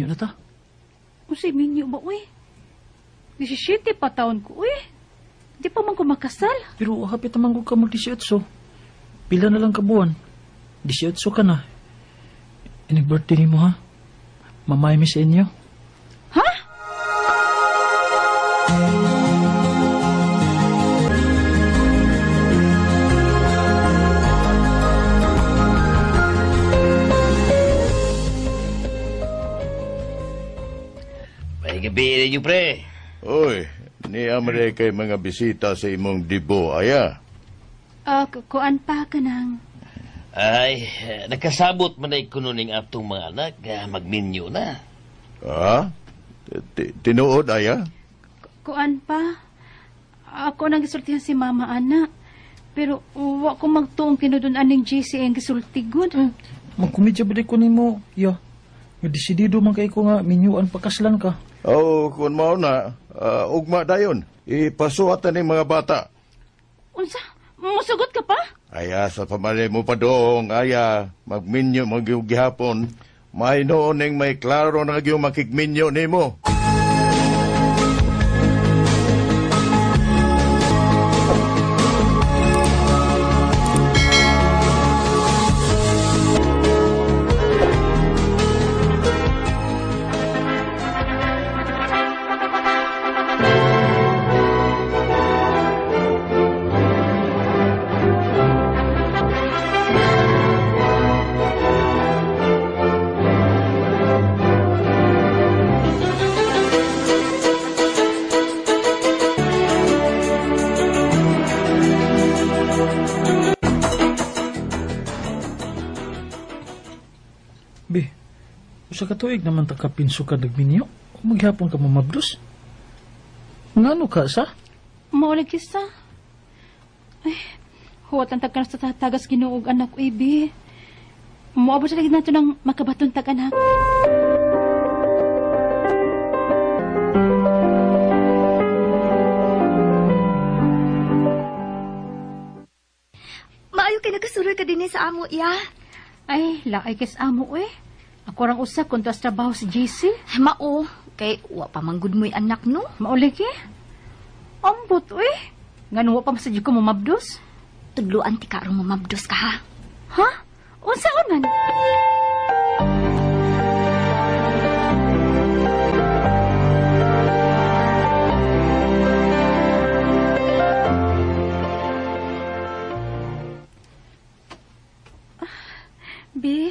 na ta. Unsay minyo ba, uy? 17 pa taon ko, uy. Di pa man ko makasal. Pero hapit naman ko ka mag-18. Pila na lang ka buwan. 18 ka na. Inig-birthday mo ha. Mamay mi sa inyo. Ha? May gabi ninyo, pre. Oy, ni amre kay mga bisita sa imong dibo, aya. Kuan pa ka nang. Ay, nakasabot man ay kununing atong mga anak, magminyo na. Ha? Tinuod, aya? Kuan pa. Ako nang gisultihan si mama, ana. Pero wa ko magtuong kinudunan ning JC ang gisultigon. Magkumidya ba ko nimo? Ya. Nga desidido man kay ko nga minyuan pakaslan ka. Oh, kung mao na, ugma dayon. Ipasuwatan ni mga bata. Unsa? Musugot ka pa? Aya, sa pamalay mo pa doong, aya, magminyo, magyugihapon. May noon ng may klaro na yung makikminyo ni mo. Be, usa ka tuig naman ta kapinso ka nagminyo. O maghapon ka mamabdos. Ngano ka sa? Maulig kisa. Ay, huwat ang tagkanas sa tagas ginuog anak ko, ibi. Muabot sa lagi nato ng makabaton tag-anak. Maayo kay nagkasuroy ka din sa amo, iya. Ay, laay kes amo, eh. Ako rang usa kung tuas trabaho si JC. Mao, kay wa pa manggod mo'y anak, no? Maulig eh. Ambot, eh. Nga wa pa masadyo ko mamabdos. Tudluan ti karong mamabdos ka, ha? Ha? Unsa man? Be,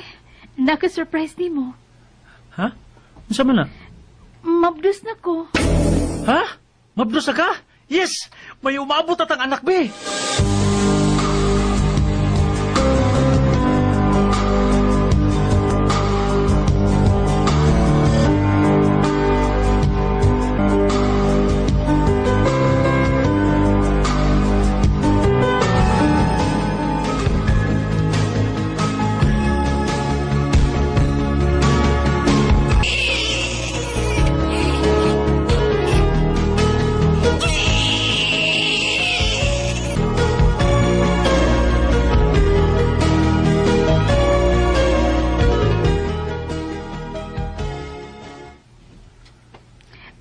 naka-surprise ni mo. Ha? Unsa man na? Mabdos na ko. Ha? Mabdos na ka? Yes! May umabot at ang anak, be!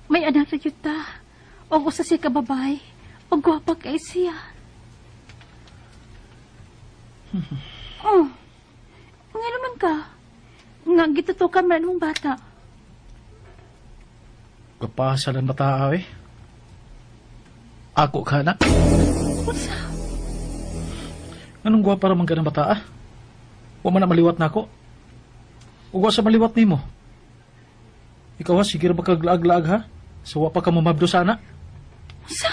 May anak na yuta. O usa siya ka babae. O gwapa kay siya. Oh, nga naman ka. Nga gitutukan man mong bata. Kapasalan na tao, eh. Ako ka, anak. Unsa? Anong gwapa raman ka ng bata, ah? Huwag man na maliwat na ako. Huwag sa maliwat ni mo. Ikaw ha, sige ba kaglaag-laag ha? Sawa pa ka mamabdo sana? Sa?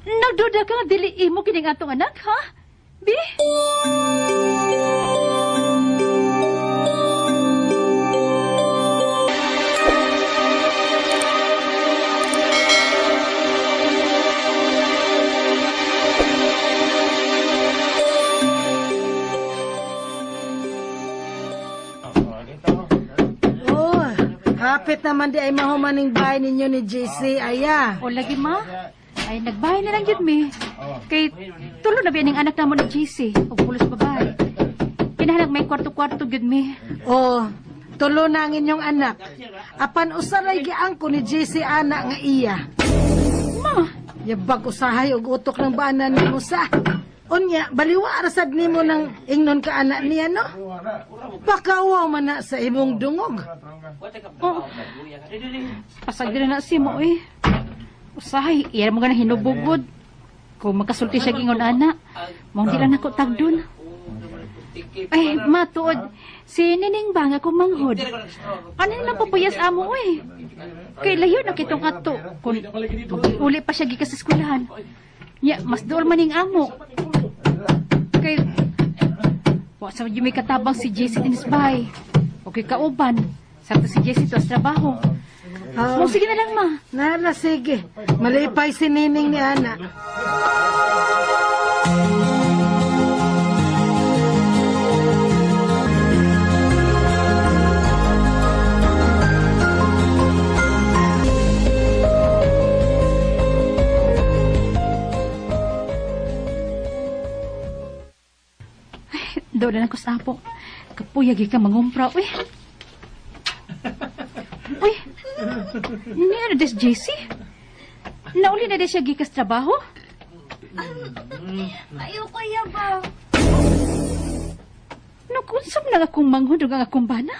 Nagduda ka nga dili imo kining atong anak, ha? Bi? Kapit naman di ay mahumaning bahay ninyo ni JC, aya. O lagi ma? Ay nagbahay na lang yun mi. Kay tulo na biyaning anak namo ni JC. O pulos babae. Pinahalag may kwarto-kwarto yun mi. Oh, tulo na ang inyong anak. Apan usaray giang ko ni JC ana nga iya. Ma, Yabag usahay og utok ng baanan nimo sa. Unya, baliwa rasad nimo ng ingnon ka anak niya, no? Pakawaw man na sa imong dungog. oh. Pasag din na si mo eh. Usahay, iya mo nga na hinubugod. Kung magkasulti siya gingon ana, mong di lang ako tagdun. Ay, matuod. Si Nining ba nga kung manghod? Ano naman papuyas amo eh? Kay layo na kitong ato. Kung uli pa siya gikas sa eskwelahan. Ya, mas dool maning amo. Kay, wasa yung may katabang si JC Tinisbay. Okay kauban. Sakto si JC to sa trabaho. Oh, Sige na lang, ma. nala, sige. Malipay si Nining ni Ana. Doon na ako sa apo. Kapuyagi ka mangumpra. Uy. Uy. Hindi na des JC? Nauli na des siya gikas trabaho? Ayoko yabang. Nakunsam na akong manghod ang akong bana.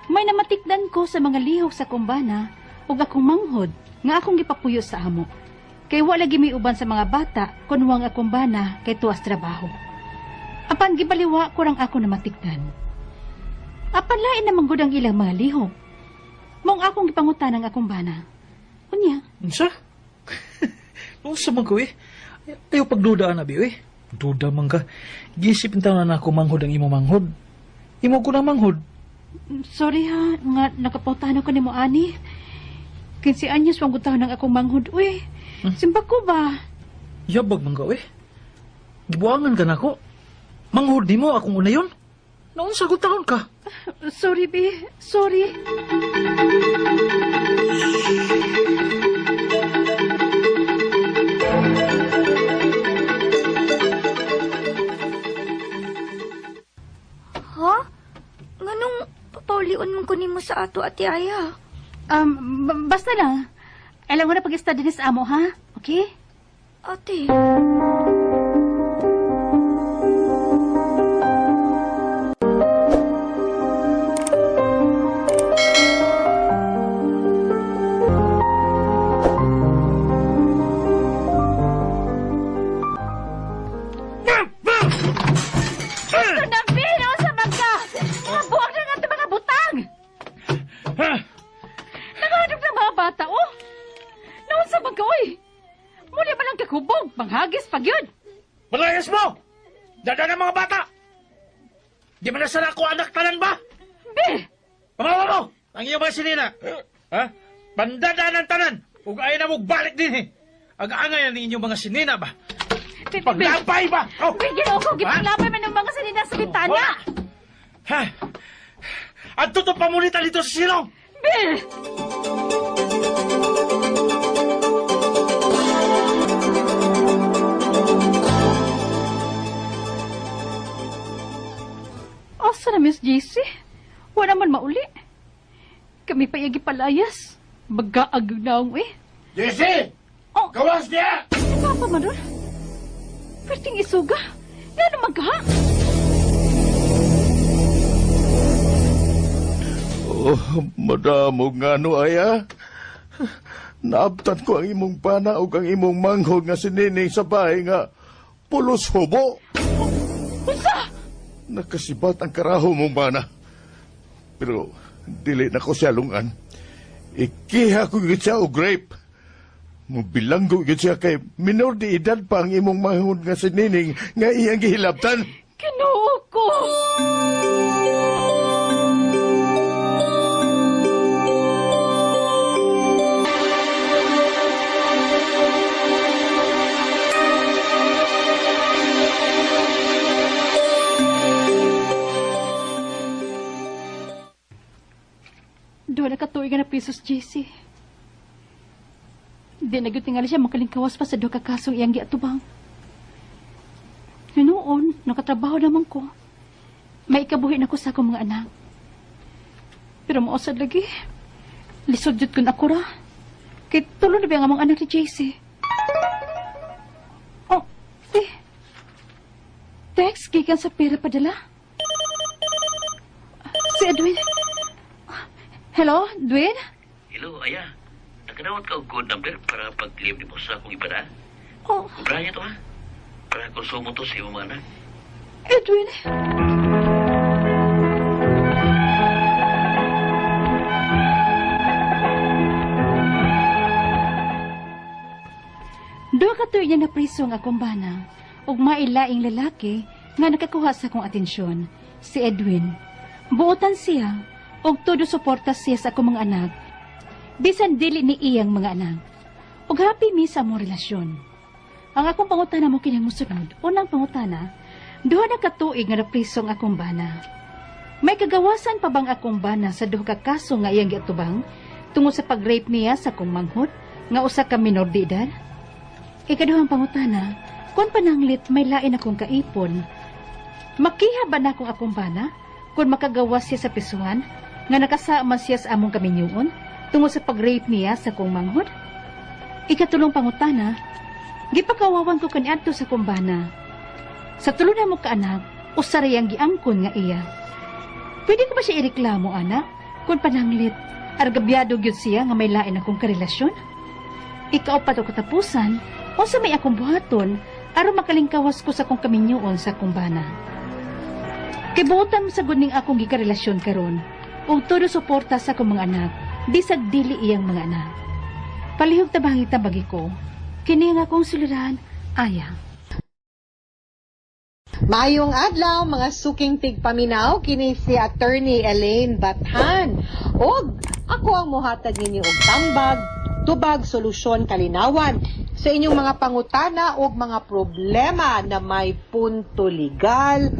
May namatikdan ko sa mga lihok sa kumbana ug akong manghod nga akong gipapuyo sa amo. Kay wala gimi uban sa mga bata kunwang akong bana kay tuwas trabaho. Apan gibaliwa ko rang ako namatikdan. Apan lain namang gud ang ilang mga lihok. Mong akong gipangutan ang akong bana. Unya, Unsa? Unsa man ko eh? Ayaw pagdudaan na biyo eh. Duda man ka. Gisipin taon na ako manghod ang imo manghod. Imo ko na manghod. sorry ha, nga nakapautahan ako ni mo ani. 15 anyos pang gutahan ng akong manghod. Uy, simba ko ba? Yabag man ka eh. Gibuangan ka na ko. Manghod ni mo akong una yun. Naon sagot taon ka. Sorry, be. Sorry. Ha? Nganong papaulion mong kunin mo sa ato, Ate Aya? Basta lang. Alam mo na pag-study ni sa amo, ha? Okay? Ate. Panghagis pag yun! Malayas mo! Dada ng mga bata! Di man na sana ako anak tanan ba? Be! Pamawa mo! Ang iyong mga sinina! Ha? Pandada ng tanan! Ug ayaw na mo balik din eh! Aga-angay na inyong mga sinina ba? Paglampay ba? Oh! Bigyan ako! Gipaglapay man ng mga sinina sa bintana! Ha? At tuto pamunita dito sa silong! Be! Asa na, Miss JC? Wala man mauli. Kami pa yagi palayas. Magaag na ang eh. JC! Oh, Gawas niya! Papa man doon? Perting isuga. Yan ang magha. Oh, madamo nga no, Aya. Naabtan ko ang imong pana o ang imong manghod nga sinining sa bahay nga pulos hubo. Unsa? Nakasibat ang karaho mong bana. Pero dili na ko siya lungan. Ikiha ko yun siya o grape. Mubilanggo yun siya kay minor di edad pa ang imong manghod nga sinining nga iyang gihilabtan. Kinuo ko. pesos, JC. Di na gyud tingali siya makalingkawas pa sa duha ka kasong iyang giatubang. Noon, nakatrabaho naman ko. May ikabuhi na ko sa akong mga anak. Pero mausad lagi. Lisod jud kun ako ra. Kay tulo na ba ang among anak ni JC? Oh, text gikan sa pera padala. Si Edwin. Hello, Edwin? Hello, Aya. Nakadawat ka og code number para pag-claim ni mo sa akong ibada. Oh, Kubrahan to ha. Para konsumo to sa iyong mga anak. Edwin. Duha ka tuig niya na priso ang akong bana ug mailaing lalaki nga nakakuha sa akong atensyon, si Edwin. Buotan siya ug todo suporta siya sa akong mga anak. Bisan dili ni iyang mga anak. Ug happy mi sa among relasyon. Ang akong pangutana mo kining musunod. Unang pangutana, duha na ka tuig nga napriso ang akong bana. May kagawasan pa bang akong bana sa duha ka kaso nga iyang giatubang tungod sa pag-rape niya sa akong manghod nga usa ka minor de edad? Ikaduhang pangutana, kung pananglit may lain akong kaipon, makiha ba na akong bana kung makagawas siya sa pisuhan nga nakasama siya sa among kaminyuon tungod sa pag-rape niya sa akong manghod? Ikatulong pangutana, gipakawawan ko kaniadto sa akong bana. Sa tulo na mo kaanak, usarayang giangkon nga iya. Pwede ko ba siya ireklamo, anak? Kung pananglit, argabyado gyud siya nga may lain akong karelasyon? Ikaapat o katapusan, o sa may akong buhaton, aron makalingkawas ko sa akong kaminyuon sa akong bana. Kibutan sa guning akong gikarelasyon karon, ug todo suporta sa akong mga anak, bisag dili iyang mga anak. Palihog tabangita bagi ko, kini nga akong suliran, Aya. Mayong adlaw mga suking tigpaminaw kini si Attorney Elaine Bathan. Og ako ang mohatag ninyo og tambag, tubag, solusyon, kalinawan sa inyong mga pangutana o mga problema na may punto legal,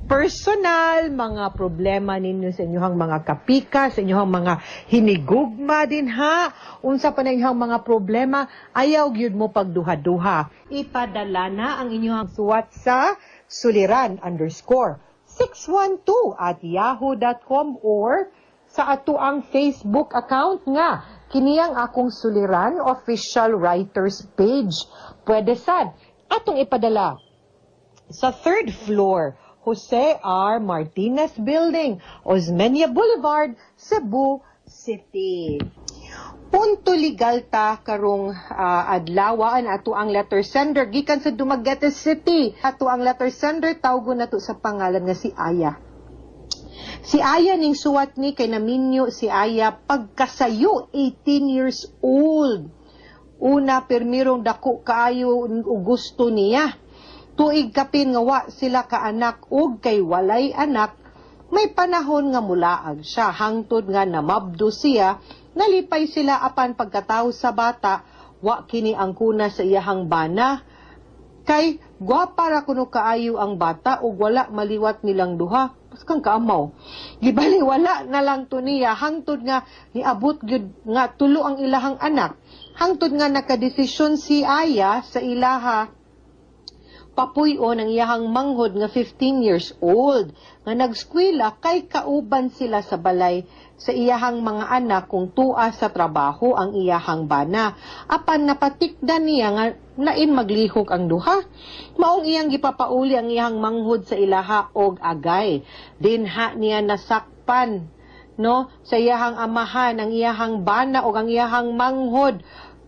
personal, mga problema ninyo sa inyong mga kapika, sa inyong mga hinigugma din ha. Unsa pa na inyong mga problema, ayaw gyud mo pagduha-duha. Ipadala na ang inyong suwat sa suliran_612@yahoo.com or sa ato ang Facebook account nga kiniyang akong suliran official writers page. Pwede sad atong ipadala sa 3rd floor Jose R. Martinez Building, Osmeña Boulevard, Cebu City. Punto legal ta karong adlawaan ato ang letter sender gikan sa Dumaguete City. Ato ang letter sender tawgon nato sa pangalan nga si Aya. Si Aya ning suwat ni kay naminyo si Aya pagkasayo 18 years old. Una permirong dako kaayo ug gusto niya. Tuig kapin nga wa sila ka anak ug kay walay anak, may panahon nga mulaag siya hangtod nga namabdo siya, nalipay sila apan pagkatawo sa bata, wa kini ang kuna sa iyahang bana. Kay gwapa ra kuno kaayo ang bata ug wala maliwat nilang duha. Paskang kaamaw. Gibali wala na lang to niya hangtod nga niabot gyud nga tulo ang ilahang anak. Hangtod nga nakadesisyon si Aya sa ilaha papuyo ng iyahang manghod nga 15 years old nga nagskwela kay kauban sila sa balay sa iyahang mga anak kung tua sa trabaho ang iyahang bana. Apan napatikdan niya nga lain maglihok ang duha. Maong iyang gipapauli ang iyahang manghod sa ilaha og agay. Dinha niya nasakpan no sa iyahang amahan ang iyahang bana og ang iyahang manghod.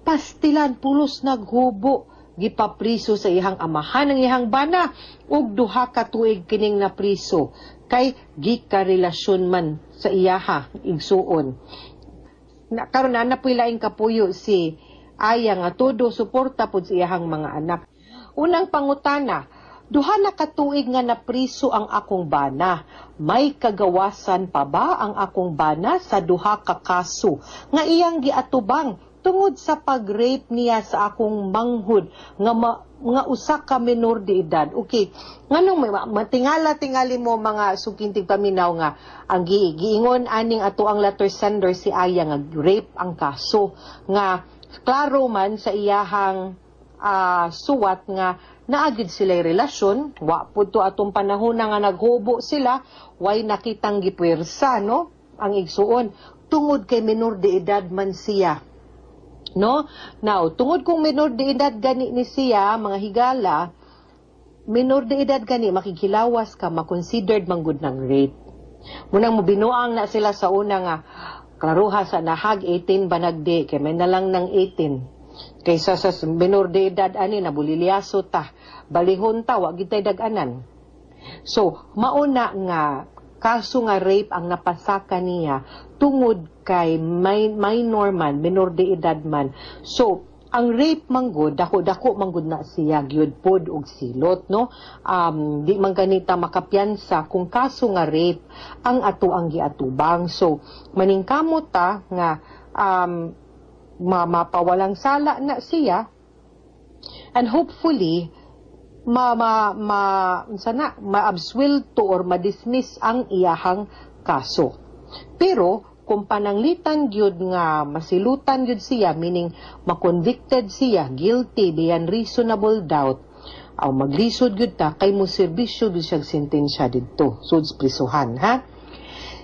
Pastilan pulos naghubo. Gipapriso sa iyang amahan ng iyang bana ug duha ka tuig kining napriso kay gikarelasyon man sa iyaha igsuon. Karon na napuy laing kapuyo si Aya nga todo suporta pud sa iyang mga anak. Unang pangutana, duha na ka tuig nga napriso ang akong bana. May kagawasan pa ba ang akong bana sa duha ka kaso nga iyang giatubang tungod sa pag-rape niya sa akong manghod nga usa ka minor de edad. Okay, nganong matingala-tingali mo mga sukintig paminaw nga ang giingon aning ato ang letter sender si Aya nga rape ang kaso nga klaro man sa iyahang suwat nga naagid sila'y relasyon, wa po to atong panahon na nga naghubo sila, way nakitang gipwersa, no? Ang igsuon, tungod kay minor de edad man siya. No? Now, tungod kung minor de edad gani ni siya, mga higala, minor de edad gani, makikilawas ka, makonsidered manggod ng rape. Munang mubinuang na sila sa una nga, klaruha sa nahag 18 banagdi, kay may nalang ng 18. Kaysa sa minor de edad ani nabulilyaso ta, balihon ta, wa gitay daganan. So, mauna nga kaso nga rape ang napasaka niya tungod kay minor man, minor de edad man. So, ang rape manggod, dako manggod na siya gyud pod og silot, no? Di man ganita makapiyansa kung kaso nga rape ang ato ang giatubang. So, maningkamot ta nga mapawalang sala na siya and hopefully ma-absuelto or ma-dismiss ang iyahang kaso. Pero kung pananglitan gyud nga masilutan gyud siya, meaning ma-convicted siya, guilty beyond reasonable doubt, aw maglisod gyud ta kay mo serbisyo gyud siyang sentensya didto sud prisuhan, ha?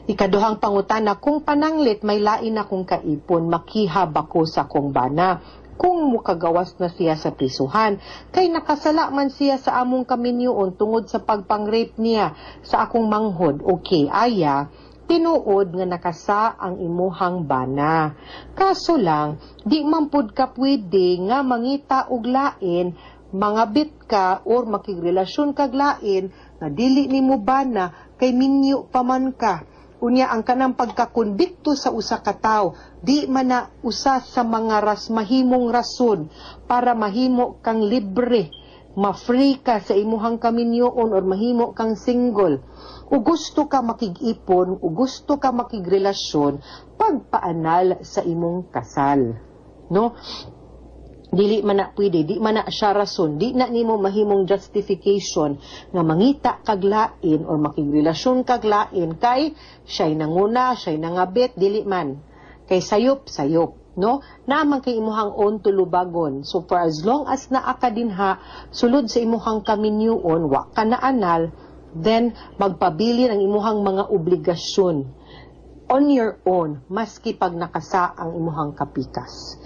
Ikaduhang pangutana, kung pananglit may lain akong kaipon, makihab ako sa kong bana. Kung mukagawas na siya sa prisuhan, kay nakasala man siya sa among kaminyoon tungod sa pagpang-rape niya sa akong manghod. Okay, Aya, tinuod nga nakasa ang imuhang bana. Kaso lang, di man pud ka pwede nga mangita og lain, mangabit ka or makigrelasyon kag lain nga dili nimo bana kay minyo pa man ka. Unya ang kanang pagkakonbikto sa usa ka tawo, di man na usa sa mga mahimong rason para mahimo kang libre, ma-free ka sa imuhang kaminyoon or mahimo kang single. O gusto ka makig-ipon, o gusto ka makigrelasyon, pagpaanal sa imong kasal. No? Dili man na pwede, di man na siya rason, di na nimo mahimong justification nga mangita kag lain or makigrelasyon kag lain kay siya'y nanguna, siya'y nangabit, dili man. Kay sayop, no? Naman kay imuhang own tulubagon. So for as long as naa ka dinha, sulod sa imuhang kaminyoon, wa ka na anal, then magpabili ng imuhang mga obligasyon on your own, maski pag nakasa ang imuhang kapikas.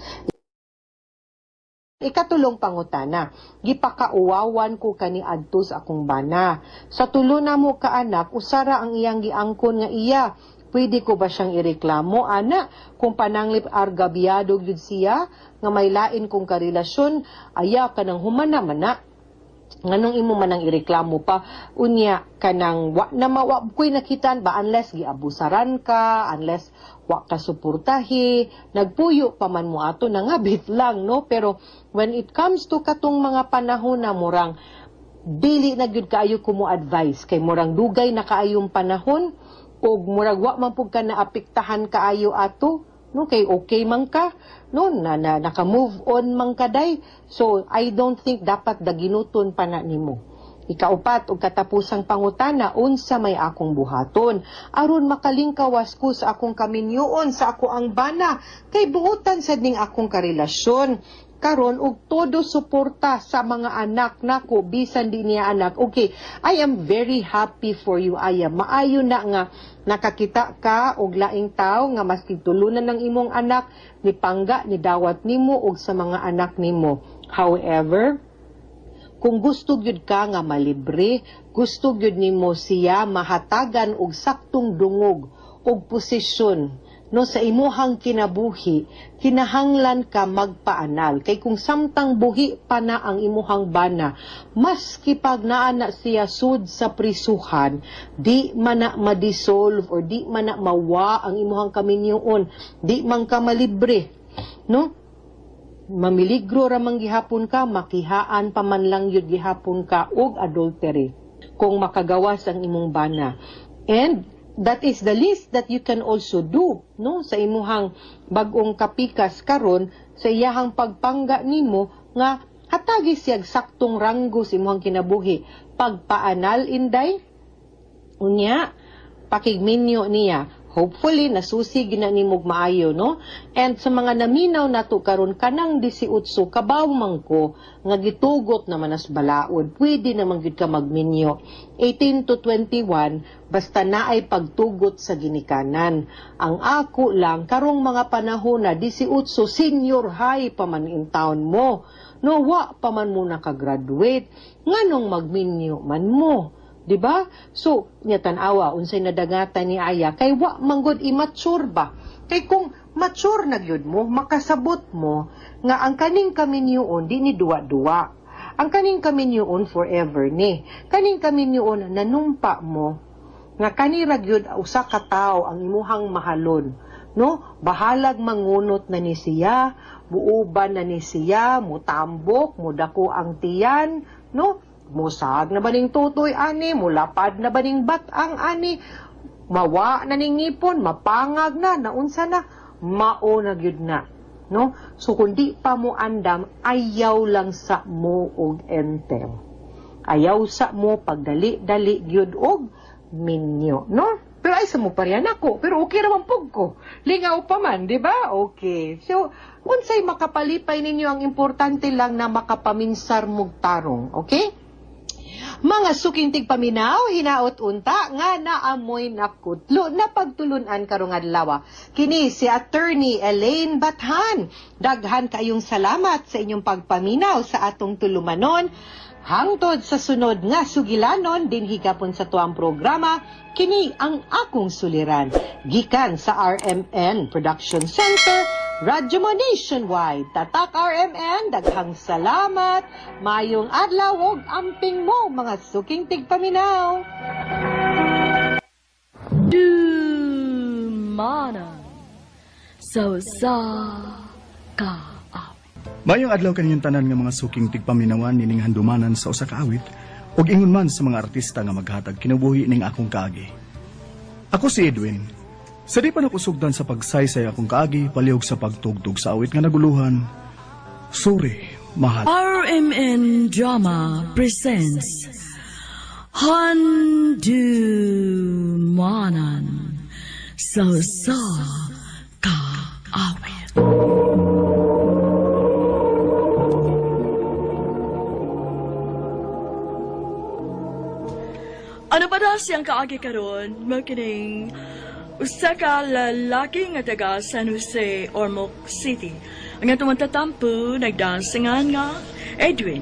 Ikatulong pangutana, gipakauwawan ko kani adto sa akong bana. Sa tulo na mo ka anak, usara ang iyang giangkon nga iya. Pwede ko ba siyang ireklamo, ana? Kung pananglip argabyado gyud siya, nga may lain kong karelasyon, aya ka nang humana man na. Nganong imo man ang ireklamo pa, unya kanang wa ko'y nakitan ba unless giabusaran ka, unless wa ka suportahi, nagpuyo pa man mo ato, nangabit lang, no? Pero when it comes to katong mga panahon na murang dili na gyud kaayo ko mo advice, kay murang dugay na kaayong panahon, o murag wa man pud ka naapektahan kaayo ato, no? Kay okay man ka, no? Naka-move on man kaday. So I don't think dapat daginuton pa na nimo. Ikaupat og katapusang pangutana, unsa may akong buhaton aron makalingkawas ko sa akong kaminyoon sa ako ang bana kay buotan sad ning akong karelasyon karon og todo suporta sa mga anak nako bisan di niya anak. Okay, I am very happy for you, Aya. Maayo na nga nakakita ka og laing tawo nga maski tulunan ng imong anak, ni pangga ni dawat nimo og sa mga anak nimo. However, kung gusto gyud ka nga malibre, gusto gyud nimo siya mahatagan og saktong dungog og posisyon no sa imuhang kinabuhi, kinahanglan ka magpaanal. Kay kung samtang buhi pa na ang imuhang bana, maski pag naa na siya sud sa prisuhan, di man na ma-dissolve or di man na mawa ang imuhang kaminyoon, di man ka malibre, no? Mamiligro ramang gihapon ka, makihaan pa man lang yun gihapon ka og adultery kung makagawas ang imong bana. And that is the least that you can also do, no, sa imuhang bag-ong kapikas karon sa iyahang pagpangga nimo nga hatagi siyag saktong ranggo sa imuhang kinabuhi. Pagpaanal inday unya pakigminyo niya. Hopefully, nasusig na ni mong maayo, no? And sa mga naminaw nato karon kanang 18, kabaw man ko, nga gitugot naman as balaod, pwede naman gid ka magminyo. 18 to 21, basta naay pagtugot sa ginikanan. Ang ako lang, karong mga panahon na 18, senior high pa man in town mo. No, wa pa man mo nakagraduate. Nganong magminyo man mo? Diba? So, niya tanawa, unsay nadagatan ni Aya, kay wa manggod immature ba? Kay kung mature na gyud mo, makasabot mo, nga ang kaning kaminyoon, di ni duwa-duwa. Ang kaning kaminyoon forever ni. Kaning kaminyoon, nanumpa mo, nga kanira gyud usa ka tawo ang imuhang mahalon. No? Bahalag mangunot na ni siya, buuban na ni siya, mutambok, mudako ang tiyan, no? Musag na baning tutoy ani, mulapad na baning batang ani, mawa na ning ngipon, mapangag na, naunsa na, mao na gyud na. No? So kung di pa mo andam, ayaw lang sa mo og enter. Ayaw sa mo pagdali-dali gyud og minyo, no? Pero ay sa mo pa riyan ako, pero okay naman pug ko. Lingaw pa man, di ba? Okay. So, unsay makapalipay ninyo, ang importante lang na makapaminsar mog tarong, okay? Mga suking tigpaminaw, hinaot unta, nga naamoy nakutlo na pagtulunan karong adlaw. Kini si Attorney Elaine Bathan. Daghan kayong salamat sa inyong pagpaminaw sa atong tulumanon. Hangtod sa sunod nga sugilanon, din higapon sa tuang programa, kini ang akong suliran. Gikan sa RMN Production Center, Radyo mo Nationwide. Tatak RMN, daghang salamat. Mayong adlaw og amping mo, mga suking tigpaminaw. Dumana so sa ka. Mayong adlaw kaninyong tanan nga mga suking tigpaminawan nining handumanan sa usa ka awit ug ingon man sa mga artista nga maghatag kinabuhi ning akong kaagi. Ako si Edwin. Sa di pa nakusugdan sa pagsaysay akong kaagi palihog sa pagtugtog sa awit nga naguluhan. Sorry, mahal. RMN Drama presents Handumanan so sa ka awit. Ano ba daw siyang kaagi karon? Makining usa ka lalaki nga taga San Jose, Ormoc City. Ang atong tatampo, nagdansingan nga Edwin.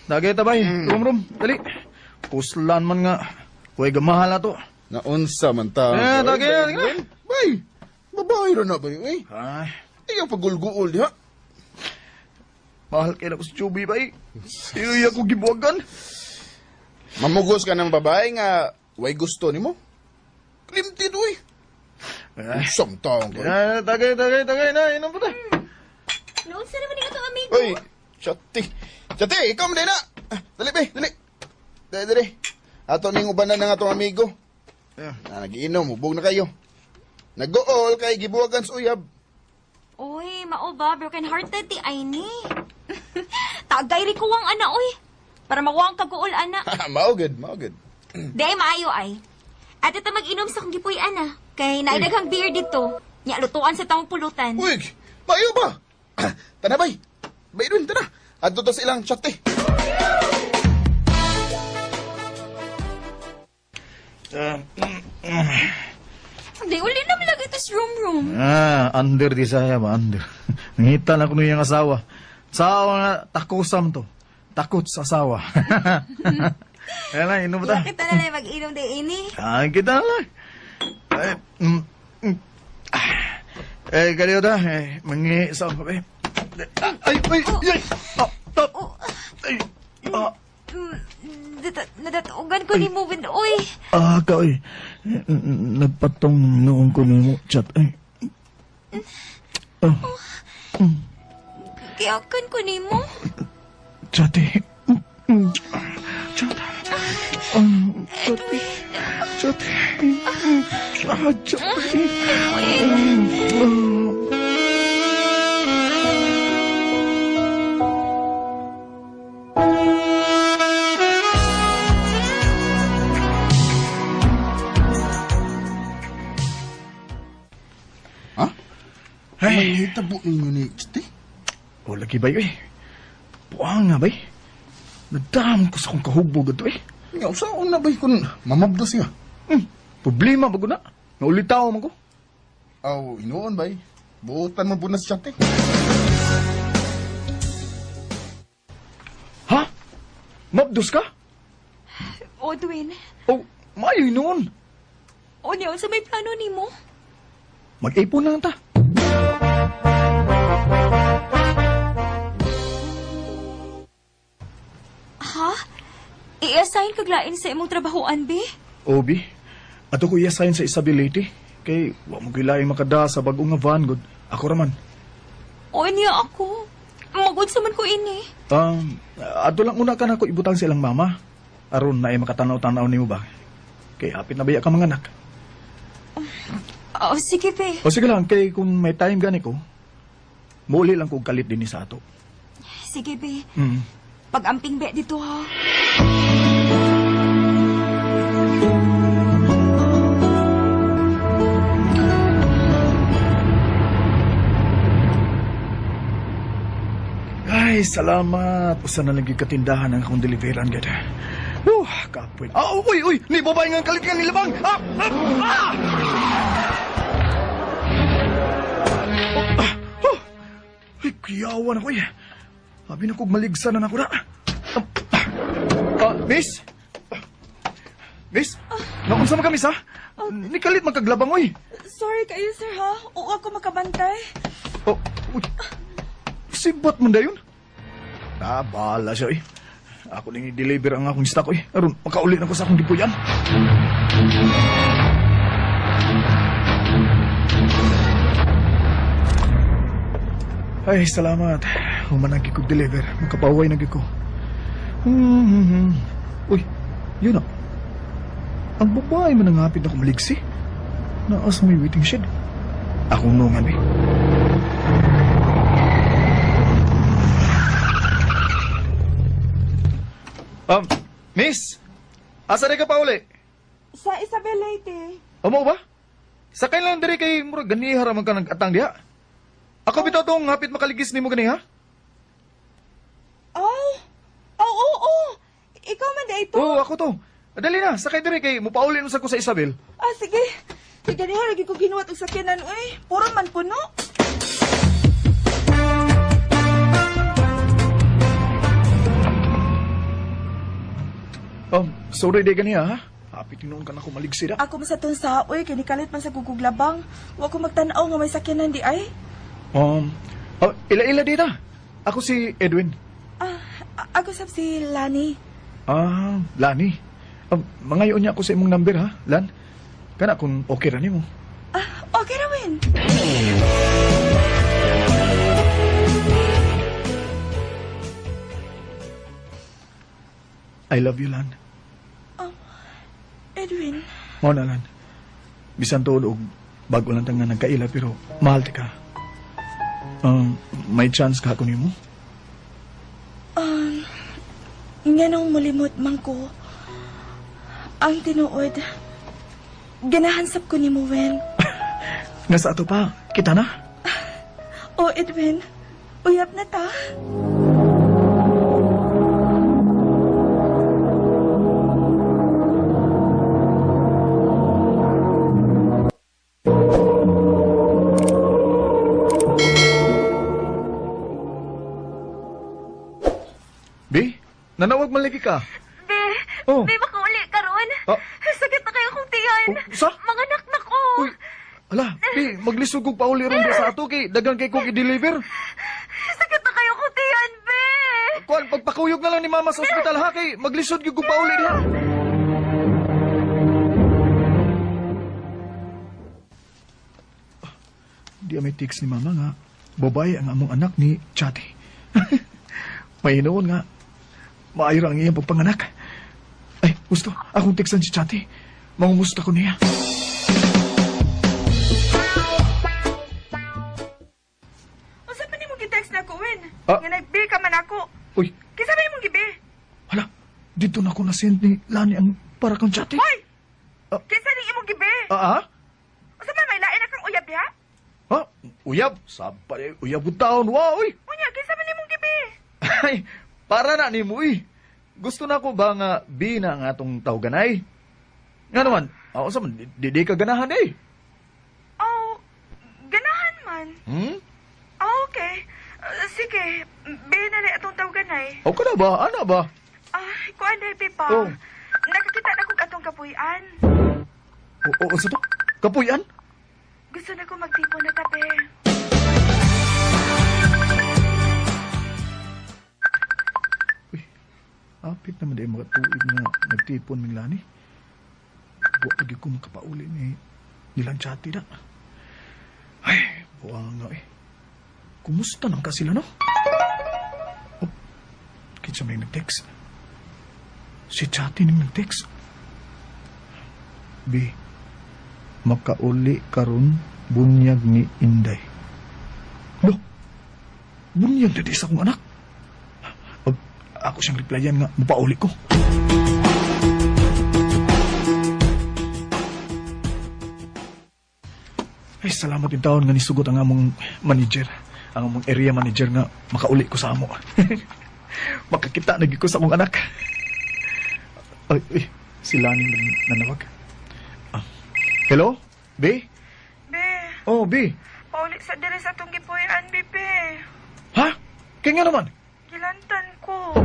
Dagay tabay, rum, dali. Puslan man nga. Huwag gamahal na to. Naunsa man ta. Dagay. Bay, babae rin na ba yun, eh? Ay, Iyang pagulguol, di ha? mahal kayo na ko si Chubby, bay. Iyo ako gibuwagan. Mamugos ka ng babae nga way gusto ni mo? Klimtid, uy. Isang taong ko. Dagay na. Inom pa ta. Naunsa naman yung atong amigo? Uy, Chati, ikaw mo na. Dali, be, dali. Dali. Ato ning ubanan ng atong amigo. Nagiinom, hubog na kayo. Nag-gool kay gibuwagan sa uyab. Uy, mao ba? Broken hearted ti ay ni. Tagay ri kuwang ana, uy. Para makuwang kaguol, ana. Maugad. Day, maayo ay. At ito mag-inom sa kong gipuy, ana. Kay naidaghang beer dito. Nya, lutuan sa taong pulutan. Uy, mayo ba? Tana, bay. Bay dun, tana. At to silang Chati. Di, uli naman lagi ito sa room. Under di saya ba, under. Nangita na ko niyang asawa. Asawa nga, takusam to. Takot sa asawa. Kaya na, inom ba ta? Kita na lang mag-inom din ini. Kita na lang. Kaliyo ta, mangi sa kape. Nadatugan ko ni mo, Ben, oy. Ka, eh. Nagpatong noong ko nimo chat, eh. Kiyakan ko ni mo. Chat, eh. Chat. Chat. Chat. May hitabo ninyo ni Chate. O, lagi ba yun, eh? Buang nga ba, eh? Nagdam ko sa kong kahubog ito, eh. Nga, saan na ba kung mamabdo siya? Problema ba ko na? Naulitaw mo ko. Aw, inuon ba? Buutan mo po na si Chate. Ha? Mabdos ka? O, Dwayne. O, mayo noon. O, niyon sa may plano ni mo. Mag-ipon lang ta. Ha? I-assign kaglain sa imong trabahoan, be? Obi, ato ko i-assign sa isability. Kay, wa mo kilaing makada sa bagong nga van, good. Ako raman. O, niya ako. Magod sa man ko ini. Ato lang una ka na ko ibutang silang mama. Aron na ay makatanaw-tanaw ni mo ba? Kay, hapit na baya ka mga anak. O, sige, be. O sige lang, kay kung may time gani ko, muli lang kong kalit din ni sa ato. Sige, be. Mm. Pag-amping be dito, ha? Ay, salamat. Usa na lagi katindahan ang akong deliveran gada. Kapoy. Uy! Ni babae nga kalit nga nilabang! Ay, kiyawan ako eh. Sabi na kong maligsan na ako na. Miss? Miss? Naunsa mo kami sa? Ni kalit magkaglabang, oy. Sorry kayo, sir, ha? Oo, ako makabantay. Uy. Sibat mo na yun? Bala siya, eh. Ako nang i-deliver ang akong stock, eh. Aron, makaulit na ko sa akong dipuyan. Ay, salamat. Humanagi ko deliver. Makapaway na ko. Uy, yun na. Ang babae man nangapit ako maligsi. Naas may waiting shed. Ako nungan, eh. Miss? Asa ka pa uli? Sa Isabel Leyte. Amo ba? Sakay lang diri kay murag ganiha ra man ka nag-atang diha. Ako bitaw tong hapit makaligis nimo gani ha? Oo. Ikaw man da ito. Oo, ako to. Dali na, sakay diri kay mupauli sa ko sa Isabel. Sige. Sige niya, lagi ko ginuwat og sakyanan, uy. Puro man puno. Sorry day ganiha ha? Hapit tinuon ka na ko maligsi da. Ako sa tong sa, uy, kinikalit man sa guguglabang. Wa ko magtanaw nga may sakyanan di ay. Ila-ila dita. Ako si Edwin. Ako sab si Lani. Lani. Mangayon niya ako sa imong number ha, Lan. Kana kung okay ra nimo. Okay ra win. I love you, Lan. Edwin. Mao na, Lan. Bisan tuod og bago lang tang nga nagkaila pero mahal ti ka. May chance ka ako nimo? Nga nung mulimot man ko, ang tinuod, ganahansap ko ni mo, Wen. Nasa ato pa, kita na? Edwin, uyap na ta. Nanawag man lagi ka. Be, makauli ka ron. Sakit na kayo kong tiyan. Sa? Mga anak na ko. Uy, ala, be, maglisog kong pauli ron sa ato kay dagang kay kong i-deliver. Sakit na kayo kong tiyan, be. Kuan, pagpakuyog na lang ni mama sa ospital ha, kay maglisod yung pauli niya. Di may text ni mama nga, babae ang among anak ni Chati. May hinoon nga, maayo ang iyang pagpanganak. Ay, gusto, akong textan si Chati. Mangumusta ko niya. Usa pa nimo gi-text na ko, Win? Ah? Nga nag-bill ka man ako. Uy, Kinsa ba imong gibi? hala, dito na ako na-send ni Lani ang para kang Chati. Hoy! Ah. Kinsa ning imong gibi? Ah? Usa pa may lain na kang uyab diha? Ha? Uyab? Saba uyab ang taon. Wow, uy! Unya, kinsa man imong gibi? Ay, para na ni mo eh. Gusto na ko ba nga bina nga atong tawganay? Nga naman, ako sa man, di ka ganahan eh. Oh, ganahan man. Hmm? Oh, okay. Sige, bihin na rin atong tawganay. O ka na ba? Ana ba? Kuan day, Pipa. Oh. Nakakita na kong atong kapuyan. O sa to? Kapuyan? Gusto na ko magtipo na kape. Apit naman dahil mga tuig na nagtipon ng Lani. Buwa pagi ko makapauli ni nilang Chati na. Ay, buwa nga eh. Kumusta nang ka sila, no? Oh, kinsa may nag-text? Si Chati nang nag-text. B, makauli karon bunyag ni Inday. Lo, bunyag na di sa akong anak. Ako siyang replyan nga, mapauli ko. Ay, salamat yung taon nga nisugot ang among manager. Ang among area manager nga makauli ko sa amo. Makakita nagi ko sa akong anak. Ay, sila ning nanawag. Hello? B? Be, Oh, B. pauli sa dire sa atong gipuyan, Be. Ha? Kaya nga naman. Gilantan ko.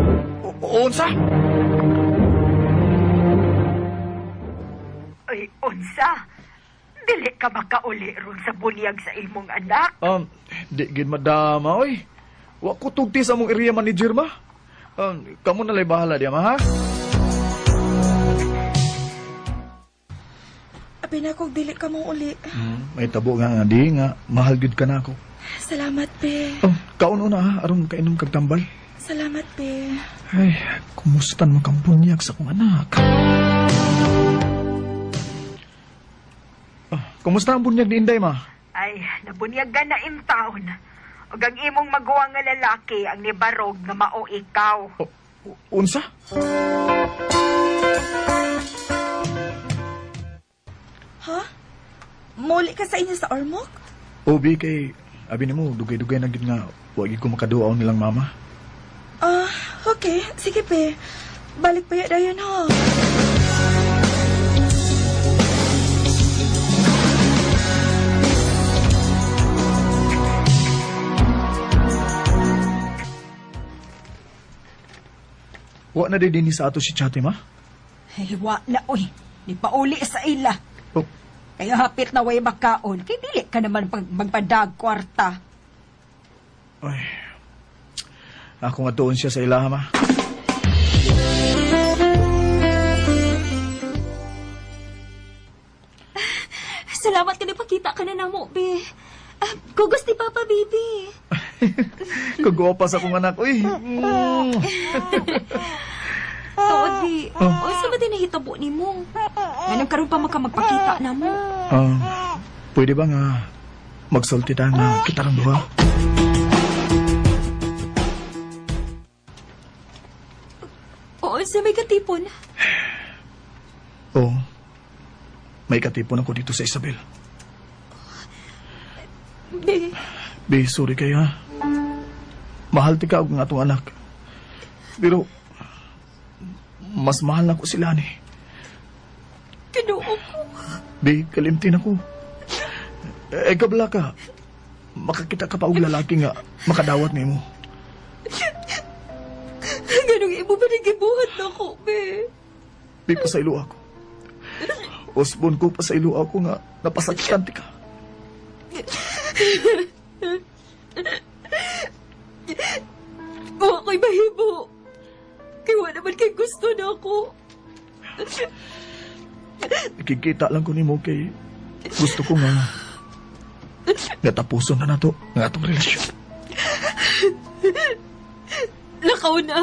Unsa? Ay, unsa? Dili ka makauli ron sa bunyag sa imong anak. Di gid madama, oy. Wa ko tugti sa among area manager, ma. Kamu na lay bahala diya, ma, ha? Abi na kog dili ka mo uli. May tabo nga di nga. Mahal gid ka na ako. Salamat, Be. Kaon una, ha? Aron kainom kag tambal. Salamat, Be. Ay, kumusta mo kang bunyag sa kong anak? Kumusta ang bunyag ni Inday, ma? Ay, nabunyagan na in town. Og ang imong maguwang nga lalaki ang nibarog nga mao ikaw. Unsa? Ha? Muli ka sa inyo sa Ormoc? Obi kay abi nimo dugay-dugay na gid nga wa gid ko makaduaw nilang mama. Okay. Sige, Be. Balik pa dayon, ha? Wa na din sa ato si Chati, ma? Ay, wa na, uy. Di pauli sa ila. Oh. Kaya hapit na way makaon. Kay dili ka naman magpadag kwarta. Ay. Ako nga doon siya sa ilaha, ma. Salamat ka na pakita ka na namo, Be. Kugos ni Papa, baby. Kagwapa sa akong anak, uy. Di. Sa ba din nahitabo ni mo? Ganang karoon pa magpakita na mo. Pwede ba nga magsulti ta nga kita ng duha? Oo, sa may katipon. Oo. May katipon ako dito sa Isabel. Be. Be, sorry kayo, ha? Mahal ti ka ang atong anak. Pero, mas mahal na ko sila ni. Kinuo ko. Be, kalimtin ako. Kabla ka. Makakita ka pa og lalaki nga makadawat ni mo. Ganong imo ba nagibuhat na ko, Be? Be, pasaylo ako. Osbon ko pasaylo ako nga napasakitan ti ka. Huwag ko'y mahibo. Kaya wala naman kay gusto na ako. Ikikita lang ko nimo kay gusto ko nga natapuson na nato nga atong relasyon. Lakaw na.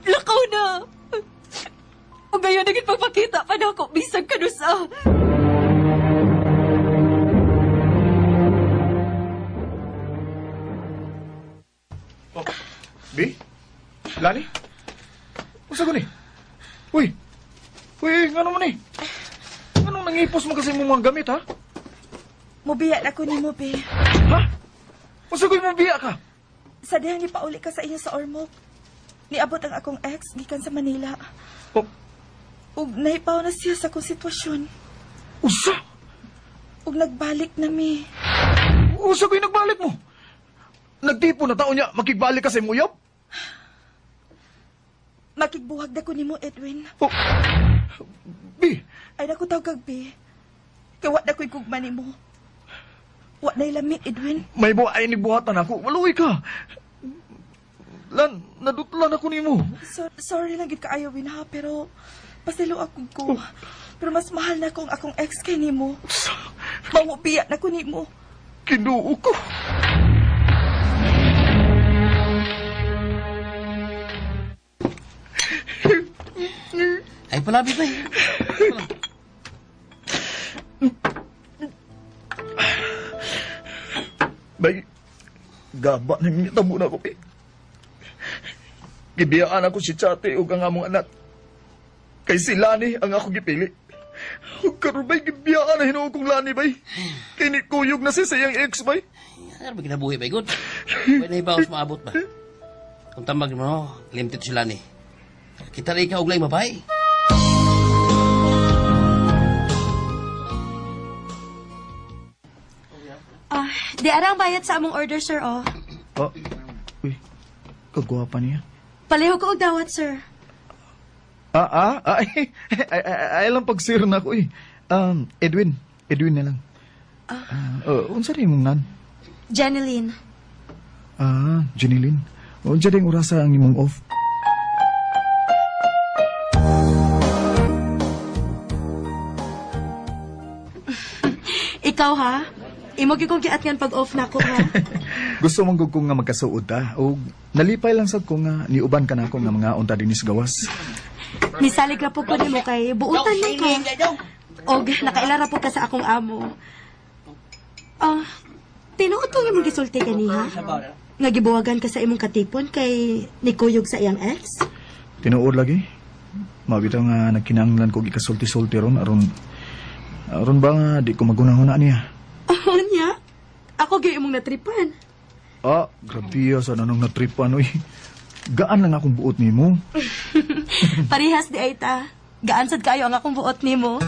Lakaw na. O ngayon naging pagpakita pa na ako, bisag kanusa. Bi? Lani? Usa ko ni? Uy! Uy, nga naman eh. Anong nangipos mo kasi mong mga gamit, ha? Mubiya na ko ni mo, be. Ha? Usa ko'y mabiya ka? Sa dihang ipauli ka sa iyo sa Ormoc. Niabot ang akong ex, gikan sa Manila. Oh. Ug naipaw na siya sa akong sitwasyon. Usa? Ug nagbalik na mi. Usa ko'y nagbalik mo? Nagtipo na taon niya, makigbalik ka sa imuyab? Makigbuhag na ko ni mo, Edwin. Oh. Bi? Ay na ko tawag, Bi. Kaya na ko'y gugma ni mo. Wa na'y lami, Edwin. May buhay ni buhatan ako. Waluwi ka. Lan, nadutlan ako ni mo. Sorry lang gid kaayo, Win, ha, pero pasilo ako ko. Pero mas mahal na ko ang akong ex kay ni mo. Mangubiya na ko ni mo. Kinuo ko. Ay, palabi pa eh. Bay, gaba na niya tamo na ko eh. Gibiyaan ako si Chate o ang among anak. Kay si Lani ang ako gipili. Karon bay, gibiyaan na hinuog kong Lani bay. Kinikuyog na si sayang ex bay. Ano ba kinabuhi ba, good? Pwede na ibawas maabot ba? Kung tambag mo, limited sila ni. Kita rin ikaw uglay mabay. Di arang bayad sa among order, sir, oh. Oh, uy, kagwapa niya. Paliho ko og dawat, sir. Ay lang pag-sir na ko eh. Edwin na lang. Unsa rin mong nan? Janeline. Janeline. Unsa rin orasa ang imong off? Ikaw, ha? Imo gyud kong giatngan pag off na ko, ha? Gusto mong gugkong nga magkasuod ta o nalipay lang sad ko nga niuban ka na ako nga mga unta dinis gawas. Misalig ra po ko nimo kay buutan lang ka. Og nakailara po ka sa akong amo. Tinuod ko imong gisulti kaniha. Nga gibuwagan ka sa imong katipon kay nikuyog sa iyang ex? Tinuod lagi. Mabitaw nga nagkinahanglan ko gikasulti-sulti ron aron ba nga di ko magunahuna niya. Niya? Ako gyud imong natripan. Grabe sa nanong natripan oy. Gaan lang akong buot nimo. Parehas di ay ta. Gaan sad kayo ang akong buot nimo.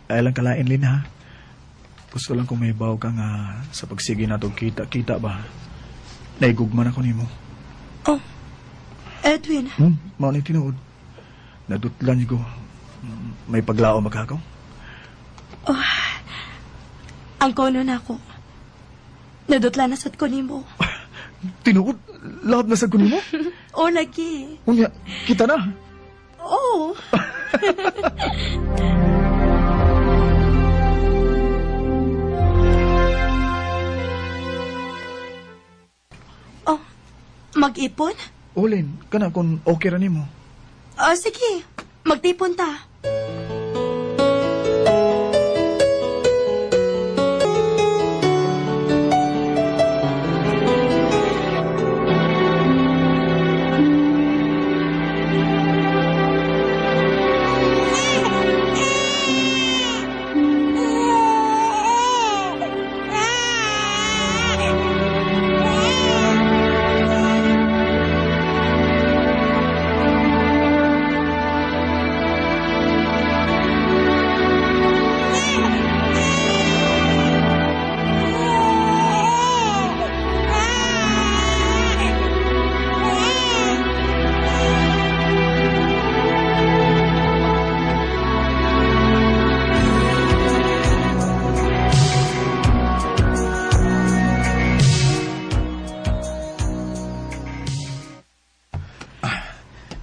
Ay lang kalain, Lin, ha? Gusto lang kung may baw ka nga sa pagsige na itong kita-kita ba? Naigugman ako nimo. Edwin. Mao ni tinuod. Nadutlan ko. May paglao makakaw. Ang kono na ako. Nadutlan na sad ko nimo. Tinuod? Lahab na sa kunin mo? O, lagi. Unya, kita na. Oo. Mag-ipon? Olin, kana kung okay ra nimo. Sige. Magtipon ta.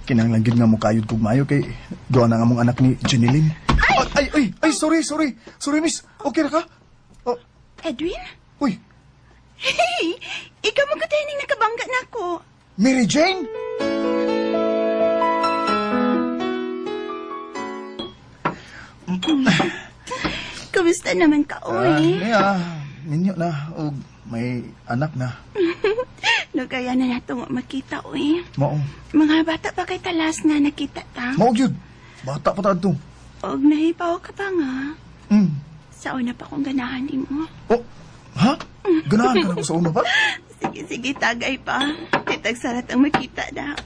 Kinanglanggid nga mo kayod kog mayo kay doon ang among anak ni Jeneline. Ay, sorry. Sorry, miss. Okay ra ka? Oh, Edwin? uy, Hey! Ikaw mo katayin nakabangga na ako. Mary Jane? Kamusta naman ka, oy? Ninyo na. O may anak na. Nagaya na nato nga makita, oy. Mao. Mga bata pa kay talas nga nakita ta. Mao gyud. Bata pa ta to. Og nahipaw ka pa nga. Mm. Sa una pa kong ganahan mo. Oh, ha? Ganahan ka na ko sa una pa? Sige, tagay pa. Kitag sarat ang makita na.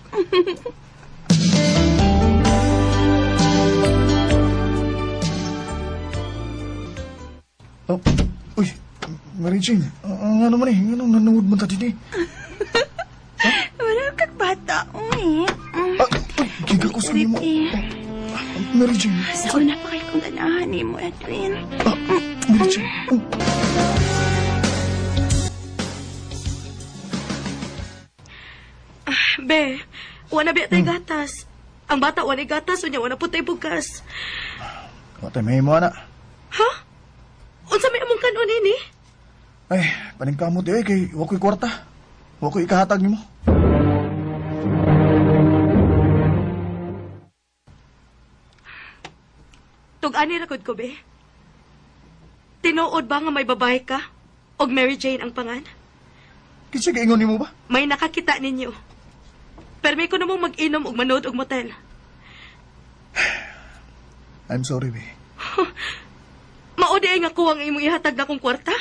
Oh, uy, Mary Jane, nga naman nga nang nanood mo tadi ni. Wala kang bata, oy. Giga ko sa mo. Mary Jane. Sa una pa kayo kong ganahan mo, Edwin. Mary Jane. Be, wala ba tayo gatas? Ang bata wala gatas, wala po tayo bugas. Watay may mo na. Ha? Unsa may among kanon ini? Ay, paningkamot kay wako'y kwarta. Wako'y ikahatag nimo. Tug-ani ra gud ko, be. Tinuod ba nga may babae ka? Og Mary Jane ang pangan? Kinsa kaingon nimo ba? May nakakita ninyo. Pero may ko namang mag-inom og manood og motel. I'm sorry, be. Maode nga ko ang imong ihatag na kong kwarta?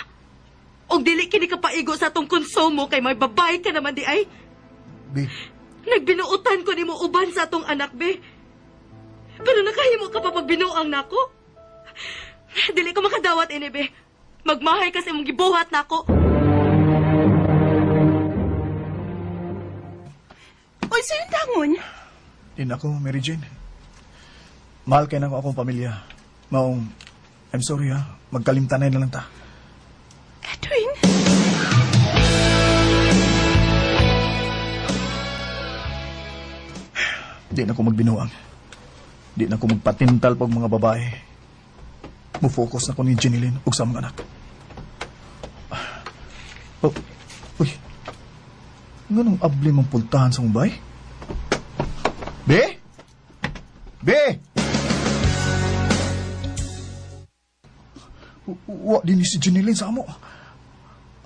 Og dili kini ka paigo sa atong konsumo kay may babae ka naman di ay? Be. Nagbinuutan ko nimo uban sa atong anak, be. Pero nakahimo ka pa pag binuang nako. Dili ko makadawat ini, be. Magmahay kasi mong gibuhat nako. Oy, sino tangon? Din ako, Mary Jane. Mahal kayo na akong pamilya. Maong, I'm sorry ha. Magkalimtanay na lang ta. Edwin? Di na ako magbinuang. Di na ako magpatintal pag mga babae. Mufocus na ko ni Jeneline ug sa mga anak. Oh, uy. Nganong abli mong pultahan sa mubay? Be? Be? Wa din ni si Jeneline sa amo.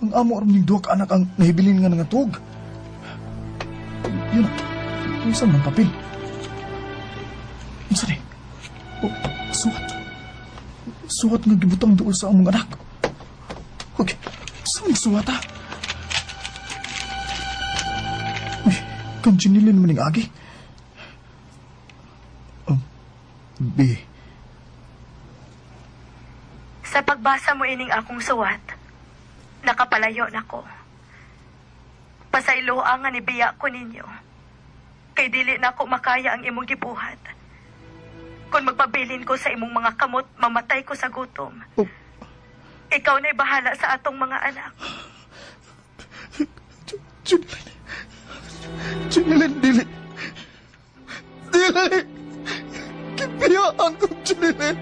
Ang amo rin ng duwa ka anak ang nahibilin nga nangatog. Yun, isang ng papel. Isa ni? Oh, suwat. Suwat nga gibutang doon sa among anak. Okay, saan yung suwat ha? Uy, kang Jeneline maning agi. B. Sa pagbasa mo ining akong suwat, nakapalayo na ko. Pasaylo ang nga nibiya ko ninyo. Kay dili na ako makaya ang imong gibuhat. Kung magpabilin ko sa imong mga kamot, mamatay ko sa gutom. Oh. Ikaw na'y bahala sa atong mga anak. Jeneline, dili. Dili! Kipiyaan ko, Jeneline!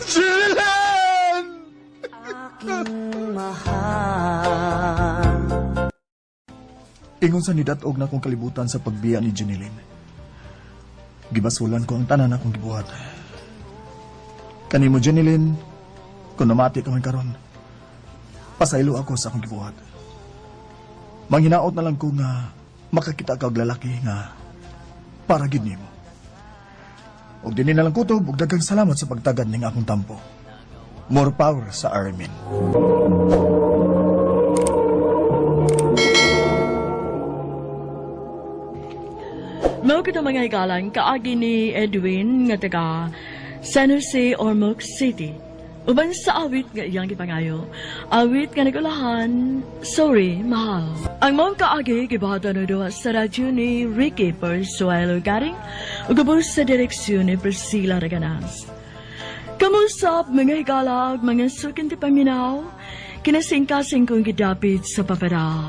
Jeneline! Aking mahal. Ingon sa nidatog na akong kalibutan sa pagbiya ni Jeneline. Gibasulan ko ang tanan akong gibuhat. Kanimo, Jeneline, kung namati ka man karon, pasaylo ako sa akong gibuhat. Manghinaot na lang ko nga makakita ka og lalaki nga para gid nimo. Og dinhi na lang kutob og daghang salamat sa pagtagad ning akong tampo. More power sa Armin. Mao kita mga higalan kaagi ni Edwin nga taga San Jose, Ormoc City. Uban sa awit nga iyang gipangayo. Awit nga nagulahan, sorry, mahal. Ang mong kaagi gibahata na doon sa radyo ni Ricky Persuelo Garing ugabos sa direksyon ni Priscilla Raganas. Kamusap mga higalag, mga sukin ti paminaw, kinasing-kasing kong gidapit sa papera.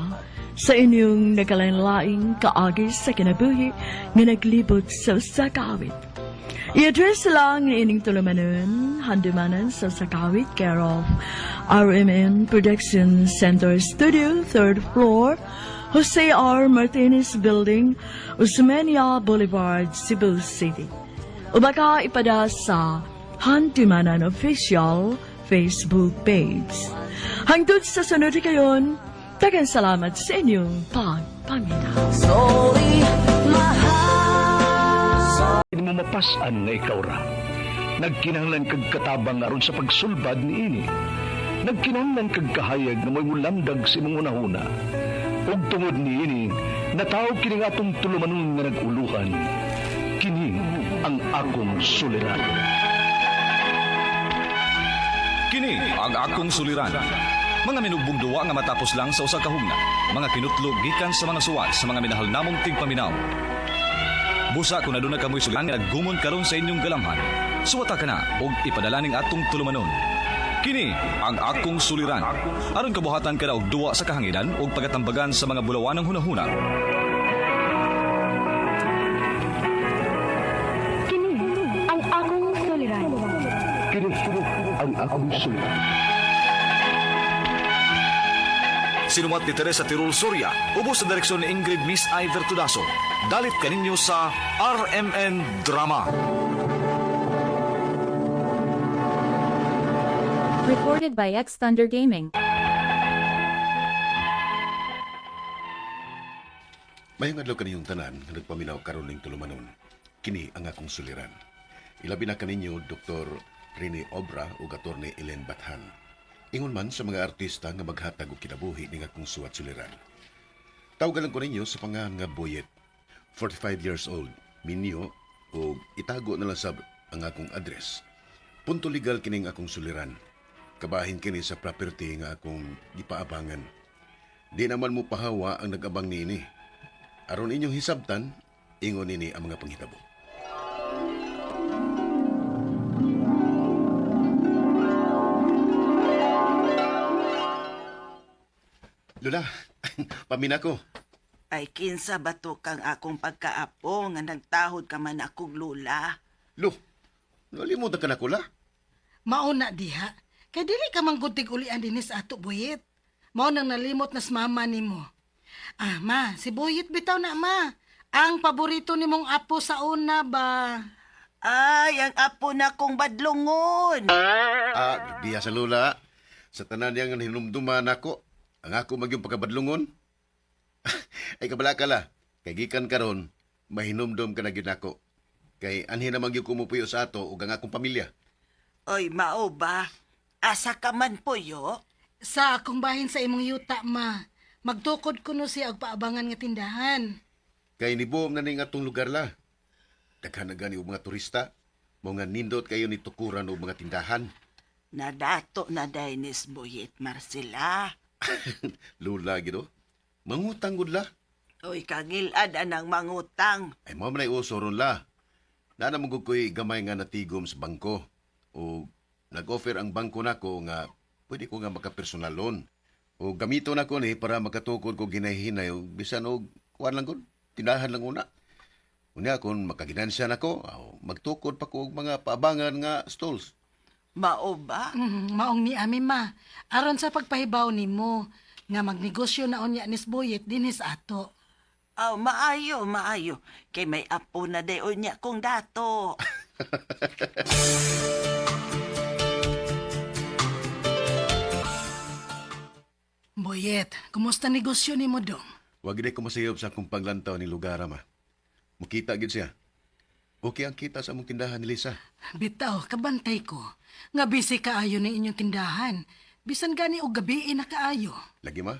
sa inyong nagalain-laing kaagi sa kinabuhi nga naglibot sa usa ka awit. I-address lang ni ining tulumanon, handumanan sa sakawit, care of RMN Production Center Studio, 3rd floor, Jose R. Martinez Building, Usmania Boulevard, Cebu City. O baka ipada sa Handumanan Official Facebook page. Hangtod sa sunod kayon, tagang salamat sa inyong pagpangita. Hindi mo mapasan nga ikaw ra. Nagkinahanglan kag katabang aron sa pagsulbad ni ini. Nagkinahanglan kag kahayag na may mulamdag sa imong unahuna. Ug tungod ni ini, natawag kini nga atong tulumanon nga naguluhan. Kini ang akong suliran. Kini ang akong suliran. Mga minugbong duwa nga matapos lang sa usa ka hugna. Mga kinutlog gikan sa mga suwat sa mga minahal namong tigpaminaw. Busa kung naduna kamoy suliran nga naggumon karon sa inyong galamhan. Suwata ka na og ipadala ning atong tulumanon. Kini ang akong suliran. Aron kabuhatan ka na og duwa sa kahanginan og pagatambagan sa mga bulawan ng hunahuna. Kini ang akong suliran. Kini ang akong suliran. Sinumat ni Teresa Tirul Soria, ubos sa direksyon ni Ingrid Miss Iver Tudaso. Dalit kaninyo sa RMN Drama. Recorded by X Thunder Gaming. Mayong adlaw kaniyong tanan nga nagpaminaw karon ning tulumanon. Kini ang akong suliran. Ilabi na kaninyo Dr. Rene Obra ug Attorney Ellen Bathan. Ingon man sa mga artista nga maghatag og kinabuhi ning akong suwat suliran. Tawagan ko ninyo sa pangalan nga Boyet, 45 years old, minyo, o itago na lang sab ang akong address. Punto legal kining akong suliran. Kabahin kini sa property nga akong gipaabangan. Di naman mo pahawa ang nag-abang niini. Aron inyong hisabtan, ingon nini ang mga panghitabo. Lula, pamina ko. Ay kinsa ba to kang akong pagkaapo nga nagtahod ka man akong lula? Lo, nalimutan ka na ko la? Mauna diha. Kay dili ka mangguntig ulian dinis ato Boyet. Mao nang nalimot nas mama nimo. Ah, ma, si Boyet bitaw na ma. Ang paborito nimong apo sa una ba? Ay, ang apo na kong badlongon. Diya sa Lula. Sa tanan niyang hinumduman ako, ang ako magyong pagkabadlungon. Ay kabala ka la. Kay gikan karon, mahinumdum ka na gyud ako. Kay anhi na magyong kumupuyo sa ato ug ang akong pamilya. Oy, mao ba? Asa ka man po yo? Sa akong bahin sa imong yuta, ma. Magtukod ko no siya og paabangan nga tindahan. Kay nibuom na ning atong lugar la. Daghan na gani og mga turista. Mga nindot kayo ni tukuran og mga tindahan. Nadato na Dainis Boyet Marcela. Lula gido. Mangutang gud la. Oy, kagilad anang mangutang. Ay mo man ay uso ron la. Nana mo ko'y gamay nga natigom sa bangko. O nag-offer ang bangko nako nga pwede ko nga makapersonal loan. O gamito na ko ni para makatukod ko ginahinay o bisan og kuan lang ko, tindahan lang una. Unya kung makaginansya na ko, magtukod pa ko og mga paabangan nga stalls. Mao ba? Maong ni ami ma. Aron sa pagpahibaw nimo nga magnegosyo na unya nis Boyet dinis ato. Oh, maayo, maayo. Kay may apo na day unya kong dato. Boyet, kumusta negosyo nimo dong? Wag gid ko masayop sa akong paglantaw ni lugar ma. Mukita gid siya. Okay ang kita sa among tindahan ni Lisa. Bitaw, kabantay ko. Nga busy kaayo ng inyong tindahan. Bisan gani og gabi na kaayo. Lagi ma,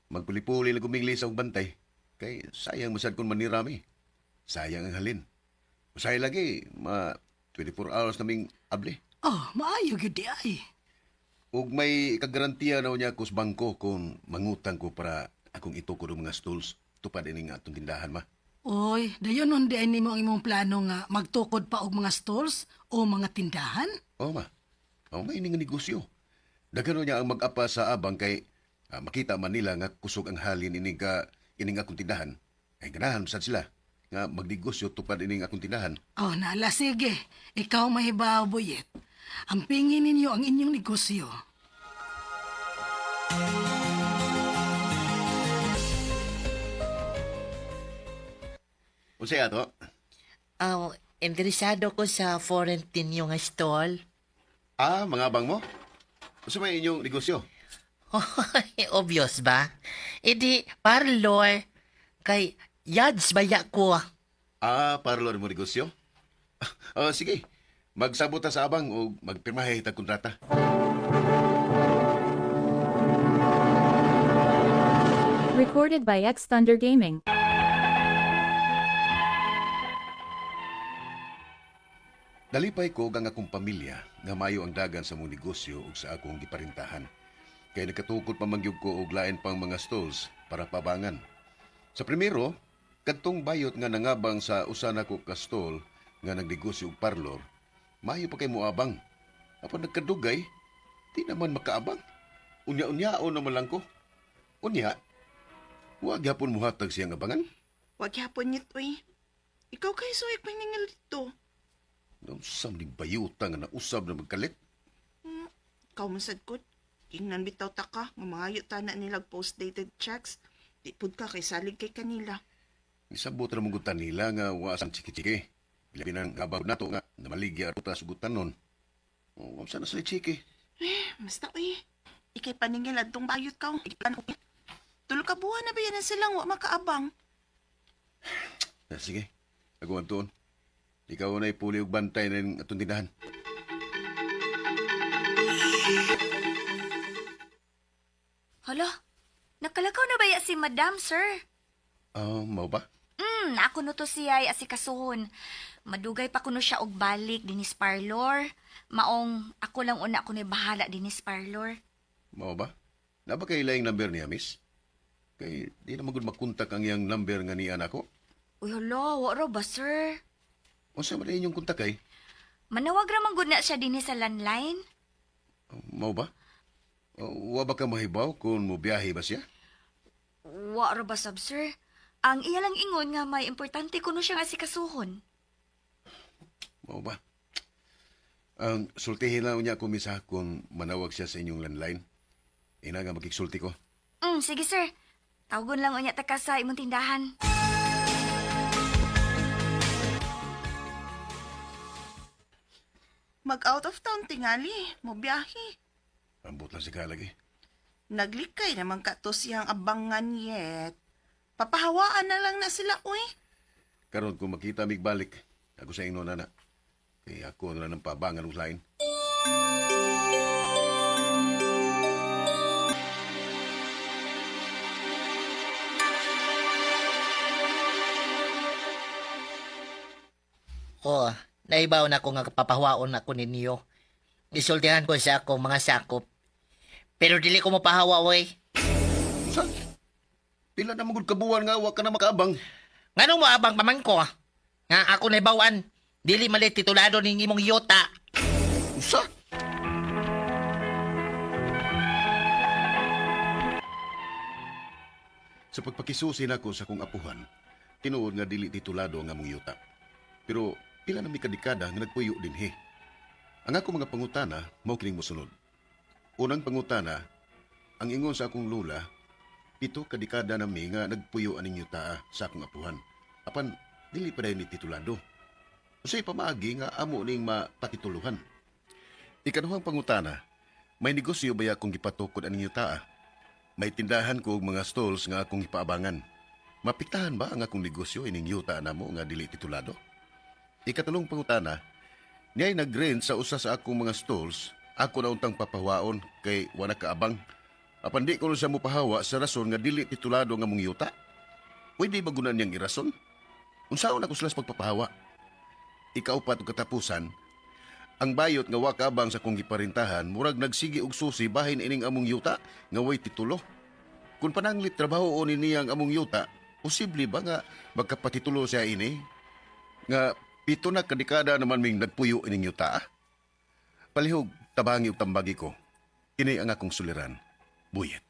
magpuli-puli na guming Lisa og bantay. Kay sayang masad kon manirami. Sayang ang halin. Usay lagi, 24 hours naming abli. Oh, maayo gyud di ay. Ug may kagarantiya na niya ko sa bangko kung mangutang ko para akong itukod ang mga stools tupad ining atong tindahan ma. Oy, dayon undi ay nimo ang imong plano nga magtukod pa og mga stores o mga tindahan? Oo ma. May ining negosyo. Daghan niya ang mag-apa sa abang kay Makita man nila nga kusog ang halin ining akong tindahan, ay ganahan sad sila nga magnegosyo tupad ining akong tindahan. Oh, nala, sige. Ikaw mahibaw, Boyet. Ang pingin ninyo ang inyong negosyo. Unsay ato? Interesado ko sa foreign ninyo nga stall. Mga abang mo? Unsa may inyong negosyo? Obvious ba? Di, parlor. Kay, yads baya ko. Parlor mo negosyo? Sige. Magsabot ta sa abang o magpirmahe tag kontrata. Recorded by X Thunder Gaming. Dalipay ko ang akong pamilya nga mayo ang dagan sa mong negosyo ug sa akong giparintahan. Kay nakatukod pamangyog ko og lain pang mga stalls para pabangan. Sa primero, kadtong bayot nga nangabang sa usa nako ka stall nga nagnegosyo og parlor, mayo pa kay moabang. Apan nagkadugay, di naman makaabang. Unya-unyaon naman lang ko. Unya, huwag yapon muhatag siyang abangan. Huwag yapon nit, uy. Ikaw kay suwag paningal dito. Sam ni bayuta nga nausab na magkalit. Ikaw masad ko. Ingnan bitaw ta ka. Nga mga yutana nilag post-dated checks. Di pud ka kay salig kay kanila. Isabot ra mong gutan nila nga wasan chiki-chiki. Ilabi nang abaw na to nga namaligya ato ta sugutan nun. Wamsa na sila chiki. Basta uy. Ikay paningil adtong bayot ka. Tulo ka buwan na ba yan silang wa makaabang? Sige. Ako ang tuon. Ikaw na ipuli og bantay ng atong tindahan. Hala, nakalakaw na ba ya si Madam, sir? Mao ba? Ako no to siya ay asikasuhon. Madugay pa kuno siya og balik dinis parlor. Maong ako lang una ko ni bahala dinis parlor. Mao ba? Naba kay laing number niya, miss? Kay di na magud makontak ang iyang number nga niya nako. Uy, hala, wala ba, sir? Unsa man inyong kontak kay? Manawag ramang gud na siya dinis sa landline. Mao ba? Wa ba ka mahibaw kung mobiyahe ba siya? Wa ra ba sab, sir? Ang iya lang ingon nga may importante kuno siya nga asikasuhon. Mao ba? Ang sultihin lang niya kung misa kung manawag siya sa inyong landline. Ina nga magkiksulti ko. Sige, sir. Tawagon lang unya ta ka sa imong tindahan. Mag-out of town tingali. Mo biyahe. Ambot lang si Kalagi. Naglikay naman ka to siyang abangan yet. Papahawaan na lang na sila, uy. Karon kung makita mig balik, ako sa inyo na. Kaya ako na ng pabangan ng lain. Naibaw na ko nga papahawaon ako ninyo. Isultihan ko sa akong mga sakop. Pero dili ko mapahawa, way. Pila na magud kabuan nga, wa ka na makaabang. Nganong maabang paman ko? Nga ako naibawan. Dili malit titulado ning imong yota. Usa? Sa pagpakisusi nako sa kong apuhan, tinuod nga dili titulado nga mong yuta. Pero pila na mi kadikada nga nagpuyo dinhi. Ang ako mga pangutana mao kining mosunod. Unang pangutana, ang ingon sa akong lula, 7 kadikada na mi nga nagpuyo aning yuta sa akong apuhan. Apan dili pa dayon ni titulado. Usay pamaagi nga amo ning mapatituluhan. Ikaduhang pangutana, may negosyo ba akong gipatukod aning yuta? May tindahan ko og mga stalls nga akong ipaabangan. Mapiktahan ba ang akong negosyo ining yuta namo nga dili titulado? Ikatulong pangutana, niya'y nag-rent sa usa sa akong mga stalls, ako na untang papahawaon kay wala kaabang. Apan di ko na siya mupahawa sa rason nga dili titulado nga mong yuta. Pwede ba gunan niyang irason? Unsaon ako silas pagpapahawa? Ikaupat og katapusan, ang bayot nga wa kaabang sa kong giparintahan, murag nagsigi og susi bahin ining among yuta nga way titulo. Kung pananglit trabaho o niyang among yuta, posible ba nga magkapatitulo siya ini? Nga 7 na kadikada naman ming nagpuyo ining yuta. Palihog, tabangi o tambagi ko. Ini ang akong suliran. Buyet.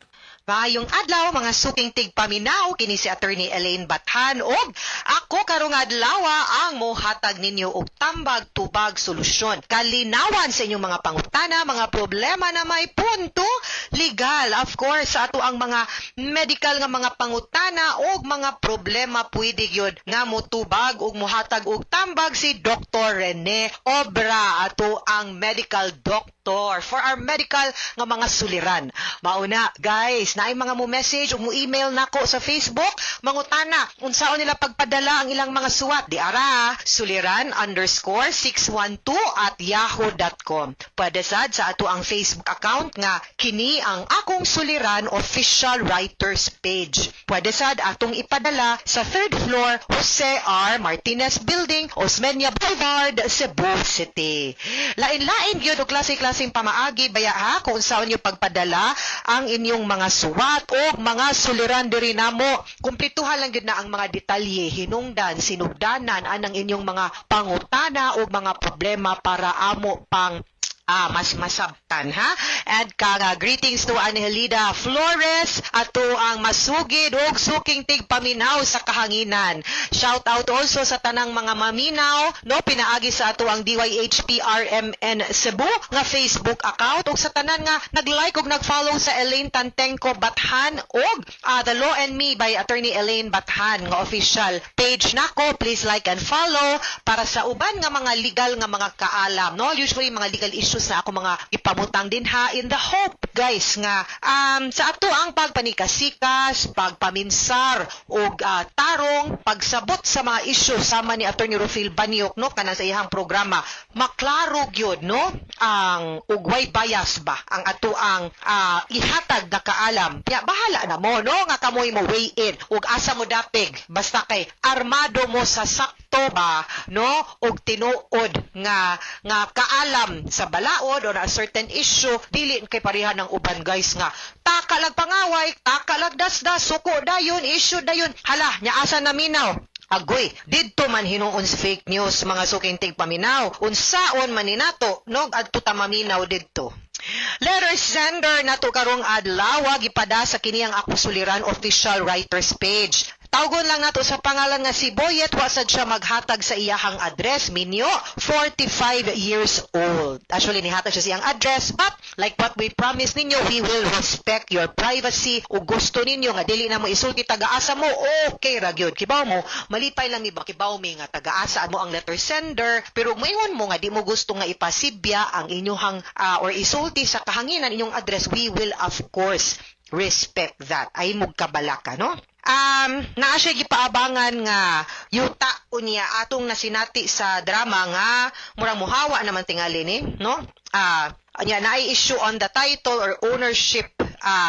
Maayong adlaw mga suking tigpaminaw kini si Attorney Elaine Bathan og ako karong adlaw ang mohatag ninyo og tambag tubag solusyon. Kalinawan sa inyong mga pangutana, mga problema na may punto legal. Of course, sa ato ang mga medical nga mga pangutana og mga problema pwede gyud nga motubag og mohatag og tambag si Dr. Rene Obra, ato ang medical doctor for our medical nga mga suliran. Mauna, guys, naay mga mo message o mo email nako sa Facebook, mangutana unsaon nila pagpadala ang ilang mga suwat. Di ara, suliran_612@yahoo.com. Pwede sad sa ato ang Facebook account nga kini ang akong suliran official writers page. Pwede sad atong ipadala sa 3rd floor Jose R. Martinez Building, Osmeña Boulevard, Cebu City. Lain-lain gyud og klase-klaseng pamaagi baya ha kung saan nyo pagpadala ang inyong mga suwat o mga suliran diri namo. Kumplituhan lang gyud na ang mga detalye, hinungdan, sinugdanan anang inyong mga pangutana o mga problema para amo pang mas masabtan ha. And greetings to Angelida Flores, ato ang masugid og suking tigpaminaw sa kahanginan. Shout out also sa tanang mga maminaw no pinaagi sa ato ang DYHPRMN Cebu nga Facebook account ug sa tanan nga nag-like ug nag-follow sa Elaine Tantengco Bathan og The Law and Me by Attorney Elaine Bathan nga official page nako. Please like and follow para sa uban nga mga legal nga mga kaalam no. Usually mga legal issues na ako mga ipamutang din ha in the hope guys nga sa ato ang pagpanikasikas, pagpaminsar og tarong pagsabot sa mga issue sama ni Attorney Rufil Baniok no kanang sa iyang programa maklaro gyud no ang ugway bias ba ang ato ang ihatag na kaalam. Ya bahala na mo no nga kamoy mo weigh in ug asa mo dapig basta kay armado mo sa sakto ba no og tinuod nga kaalam sa balaod or a certain issue dili kay pareha ng uban guys nga takalag pangaway, takalag dasdas, suko dayon, issue dayon. Hala, nya asa na minaw. Agoy, didto man hinuon sa fake news mga suking tigpaminaw. Unsaon man ninato nog adto ta maminaw didto. Letter sender nato karong adlaw gipada sa kini ang ako suliran official writers page. Tawgon lang nato sa pangalan nga si Boyet, wasad siya maghatag sa iyahang address, Minyo, 45 years old. Actually, nihatag siya siyang address, but like what we promised ninyo, we will respect your privacy. O gusto ninyo nga dili na mo isulti taga-asa mo, okay ra gyud. Kibaw mo, malipay lang ni ba kibaw mi nga taga-asa mo ang letter sender, pero mayroon mo nga di mo gusto nga ipasibya ang inyong or isulti sa kahanginan inyong address, we will of course respect that. Ay magkabalaka, no? Naa siya gipaabangan nga yuta unya atong nasinati sa drama nga murang muhawa naman tingali ni, no? Anya naay issue on the title or ownership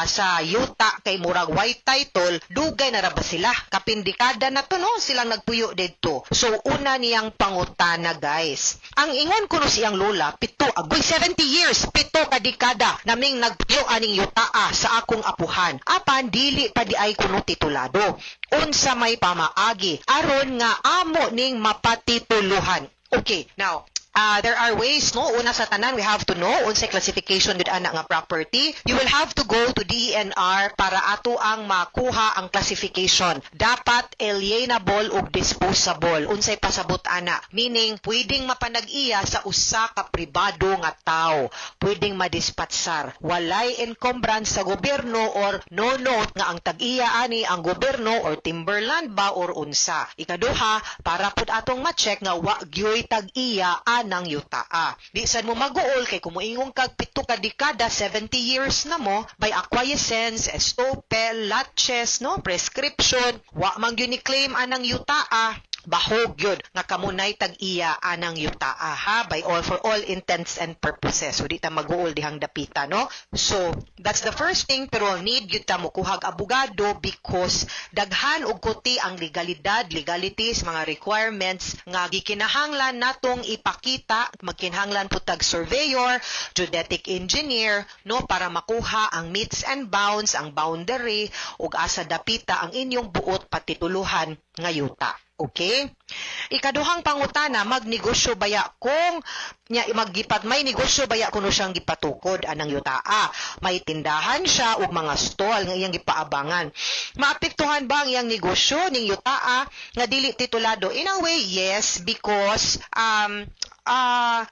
sa yuta kay murag white title, dugay na ra ba sila? Kapindikada na to no silang nagpuyo didto. So una niyang pangutana guys. Ang ingon kuno siyang lola, 70 years, 7 ka dekada naming nagpuyo aning yuta sa akong apuhan. Apan dili pa di ay kuno titulado. Unsa may pamaagi aron nga amo ning mapatituluhan. Okay, now there are ways, no? Una sa tanan, we have to know unsay classification gud ana nga property. You will have to go to DENR para ato ang makuha ang classification. Dapat alienable ug disposable. Unsay pasabot ana? Meaning, pwedeng mapanag-iya sa usa ka pribado nga tawo. Pwedeng madispatsar. Walay encumbrance sa gobyerno or no note nga ang tag-iya ani ang gobyerno or timberland ba or unsa. Ikaduha, para pud atong ma-check nga wa gyoy tag-iya ng yutaa. Di sad mo maguol kay kumuingong kag 7 ka dekada, 70 years na mo by acquiescence, estopel, latches, no, prescription, wa man gyud ni claim anang yutaa. Bahog yun nga kamunay tag-iya anang yutaa ha by all for all intents and purposes. So di ta maguol dihang dapita no. So that's the first thing, pero need gyud ta mo kuhag abogado because daghan og kuti ang legalities, mga requirements nga gikinahanglan natong ipakita. Magkinahanglan pud tag surveyor, geodetic engineer no para makuha ang meets and bounds, ang boundary ug asa dapita ang inyong buot patituluhan nga yuta. Okay? Ikaduhang pangutana, magnegosyo baya kung nya maggipat may negosyo baya kuno siyang gipatukod anang yutaa. May tindahan siya ug mga stall nga iyang gipaabangan. Maapektuhan ba ang iyang negosyo ning yutaa nga dili titulado? In a way, yes, because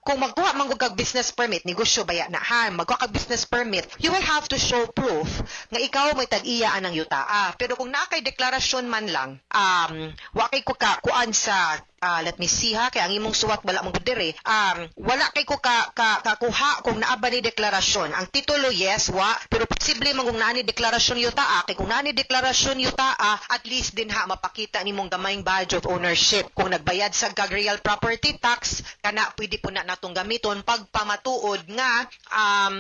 kung magkuha man kag business permit, negosyo baya na ha, magkuha kag business permit, you will have to show proof nga ikaw may tag-iya anang yutaa. Pero kung naa kay deklarasyon man lang, wa kay ko kuan sa let me see ha, kaya ang imong suwat wala mong dire. Wala kay ko kakuha kung naa ba ni deklarasyon. Ang titulo yes, wa, pero posible man kung naa ni deklarasyon yutaa. Kay kung naa ni deklarasyon yutaa, at least din ha mapakita nimong gamayng badge of ownership. Kung nagbayad sa kag real property tax, kana pwede po na natong gamiton pagpamatuod nga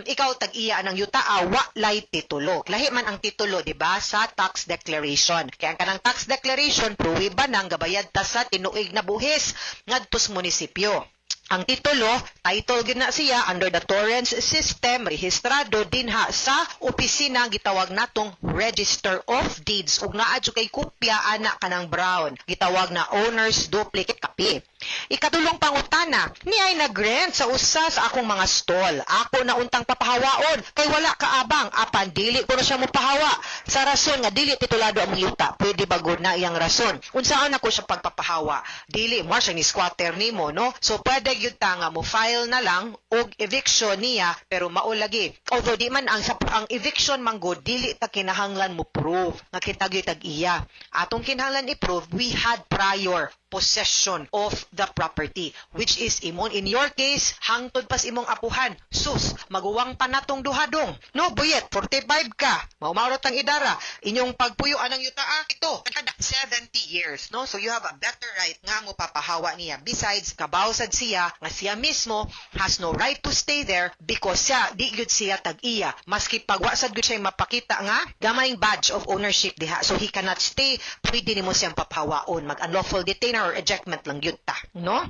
ikaw tag-iya ng yutaa, wa lay titulo. Lahi man ang titulo, di ba, sa tax declaration. Kaya ang kanang tax declaration pruwiba nang gabayad ta sa tinuig na buhis ngadto sa munisipyo. Ang titulo, title gid na siya under the Torrens system, rehistrado dinha sa opisina gitawag natong Register of Deeds ug naa jud kay kopya ana kanang brown, gitawag na owner's duplicate copy. Ikatulong pangutana, ni ay nagrent sa usa sa akong mga stall. Ako na untang papahawaon kay wala kaabang apan dili ko na siya mopahawa sa rason nga dili titulado ang yuta. Pwede ba gud na iyang rason? Unsaan ako siya pagpapahawa? Dili mo siya ni squatter nimo, no? So pwede gyud ta nga mo file na lang og eviction niya pero mao lagi. Although di man ang eviction manggod dili ta kinahanglan mo prove nga kita gyud tag-iya. Atong kinahanglan i-prove we had prior possession of the property, which is imon in your case hangtod pas imong apuhan. Sus, maguwang pa natong duhadong. No, buyet, 45 ka. Maumarot ang idara. Inyong pagpuyuan ng yutaa, ito, 70 years, no? So you have a better right nga mo papahawa niya. Besides, kabawsad siya nga siya mismo has no right to stay there because siya, di gyud siya tag-iya. Maski pagwasad gyud siya mapakita nga gamayng badge of ownership diha. So he cannot stay. Pwede nimo siyang papahawaon. Mag-unlawful detainer or ejectment lang yun ta, no?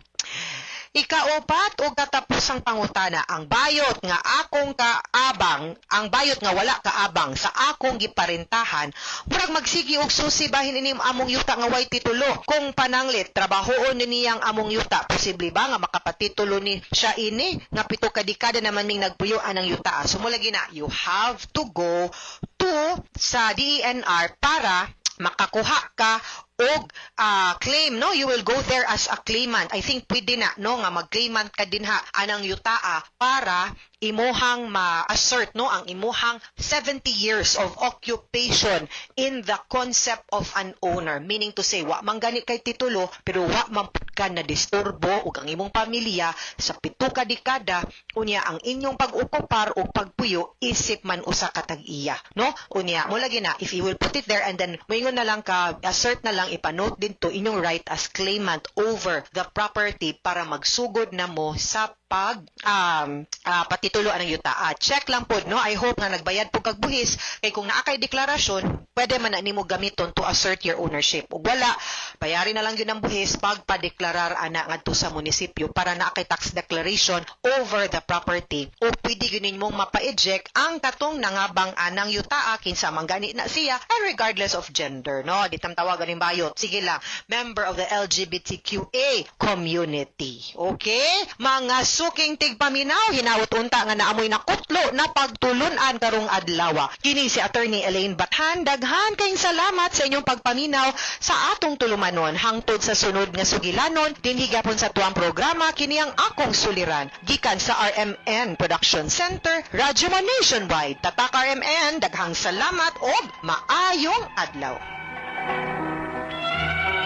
Ikaupat o katapusang pangutana, ang bayot nga akong kaabang, ang bayot nga wala kaabang sa akong giparentahan, murag magsigi og susi bahin inim among yuta nga way titulo. Kung pananglit, trabahoon niyang among yuta, posible ba nga makapatitulo ni siya ini, nga 7 ka dekada naman ning nagpuyuan ng yuta. So mula gina, you have to go to sa DENR para makakuha ka og claim, no? You will go there as a claimant. I think pwede na, no? Nga mag-claimant ka din ha anang yutaa para imuhang ma-assert, no? Ang imuhang 70 years of occupation in the concept of an owner. Meaning to say, wa man gani kay titulo, pero wa man ka na disturbo ug ang imong pamilya sa 7 ka dekada, unya ang inyong pag-okupar o pagpuyo isip man usa ka tag-iya, no? Unya, mo lagi na, if you will put it there and then moingon na lang ka, assert na lang ipanote din to inyong right as claimant over the property para magsugod na mo sa patitulo ng yuta. Check lang po, no? I hope nga nagbayad po kag buhis kay kung naa kay deklarasyon, pwede man na nimo gamiton to assert your ownership. Ug wala, bayarin na lang yun ang buhis pagpadeklarar ana ngadto sa munisipyo para naa kay tax declaration over the property. O pwede gyud nimong mapa-eject ang katong nangabang anang yuta kinsa man gani na siya and regardless of gender, no? Di tam tawagan ning bayot. Sige lang, member of the LGBTQA community. Okay? Mga suking tigpaminaw, hinawot unta nga naamoy na kutlo na pagtulunan karong adlaw. Kini si Attorney Elaine Bathan, daghan kayong salamat sa inyong pagpaminaw sa atong tulumanon hangtod sa sunod nga sugilanon dinhi gapon sa tuang programa kini ang akong suliran gikan sa RMN Production Center, Radyo Nationwide. Tatak RMN, daghang salamat og maayong adlaw.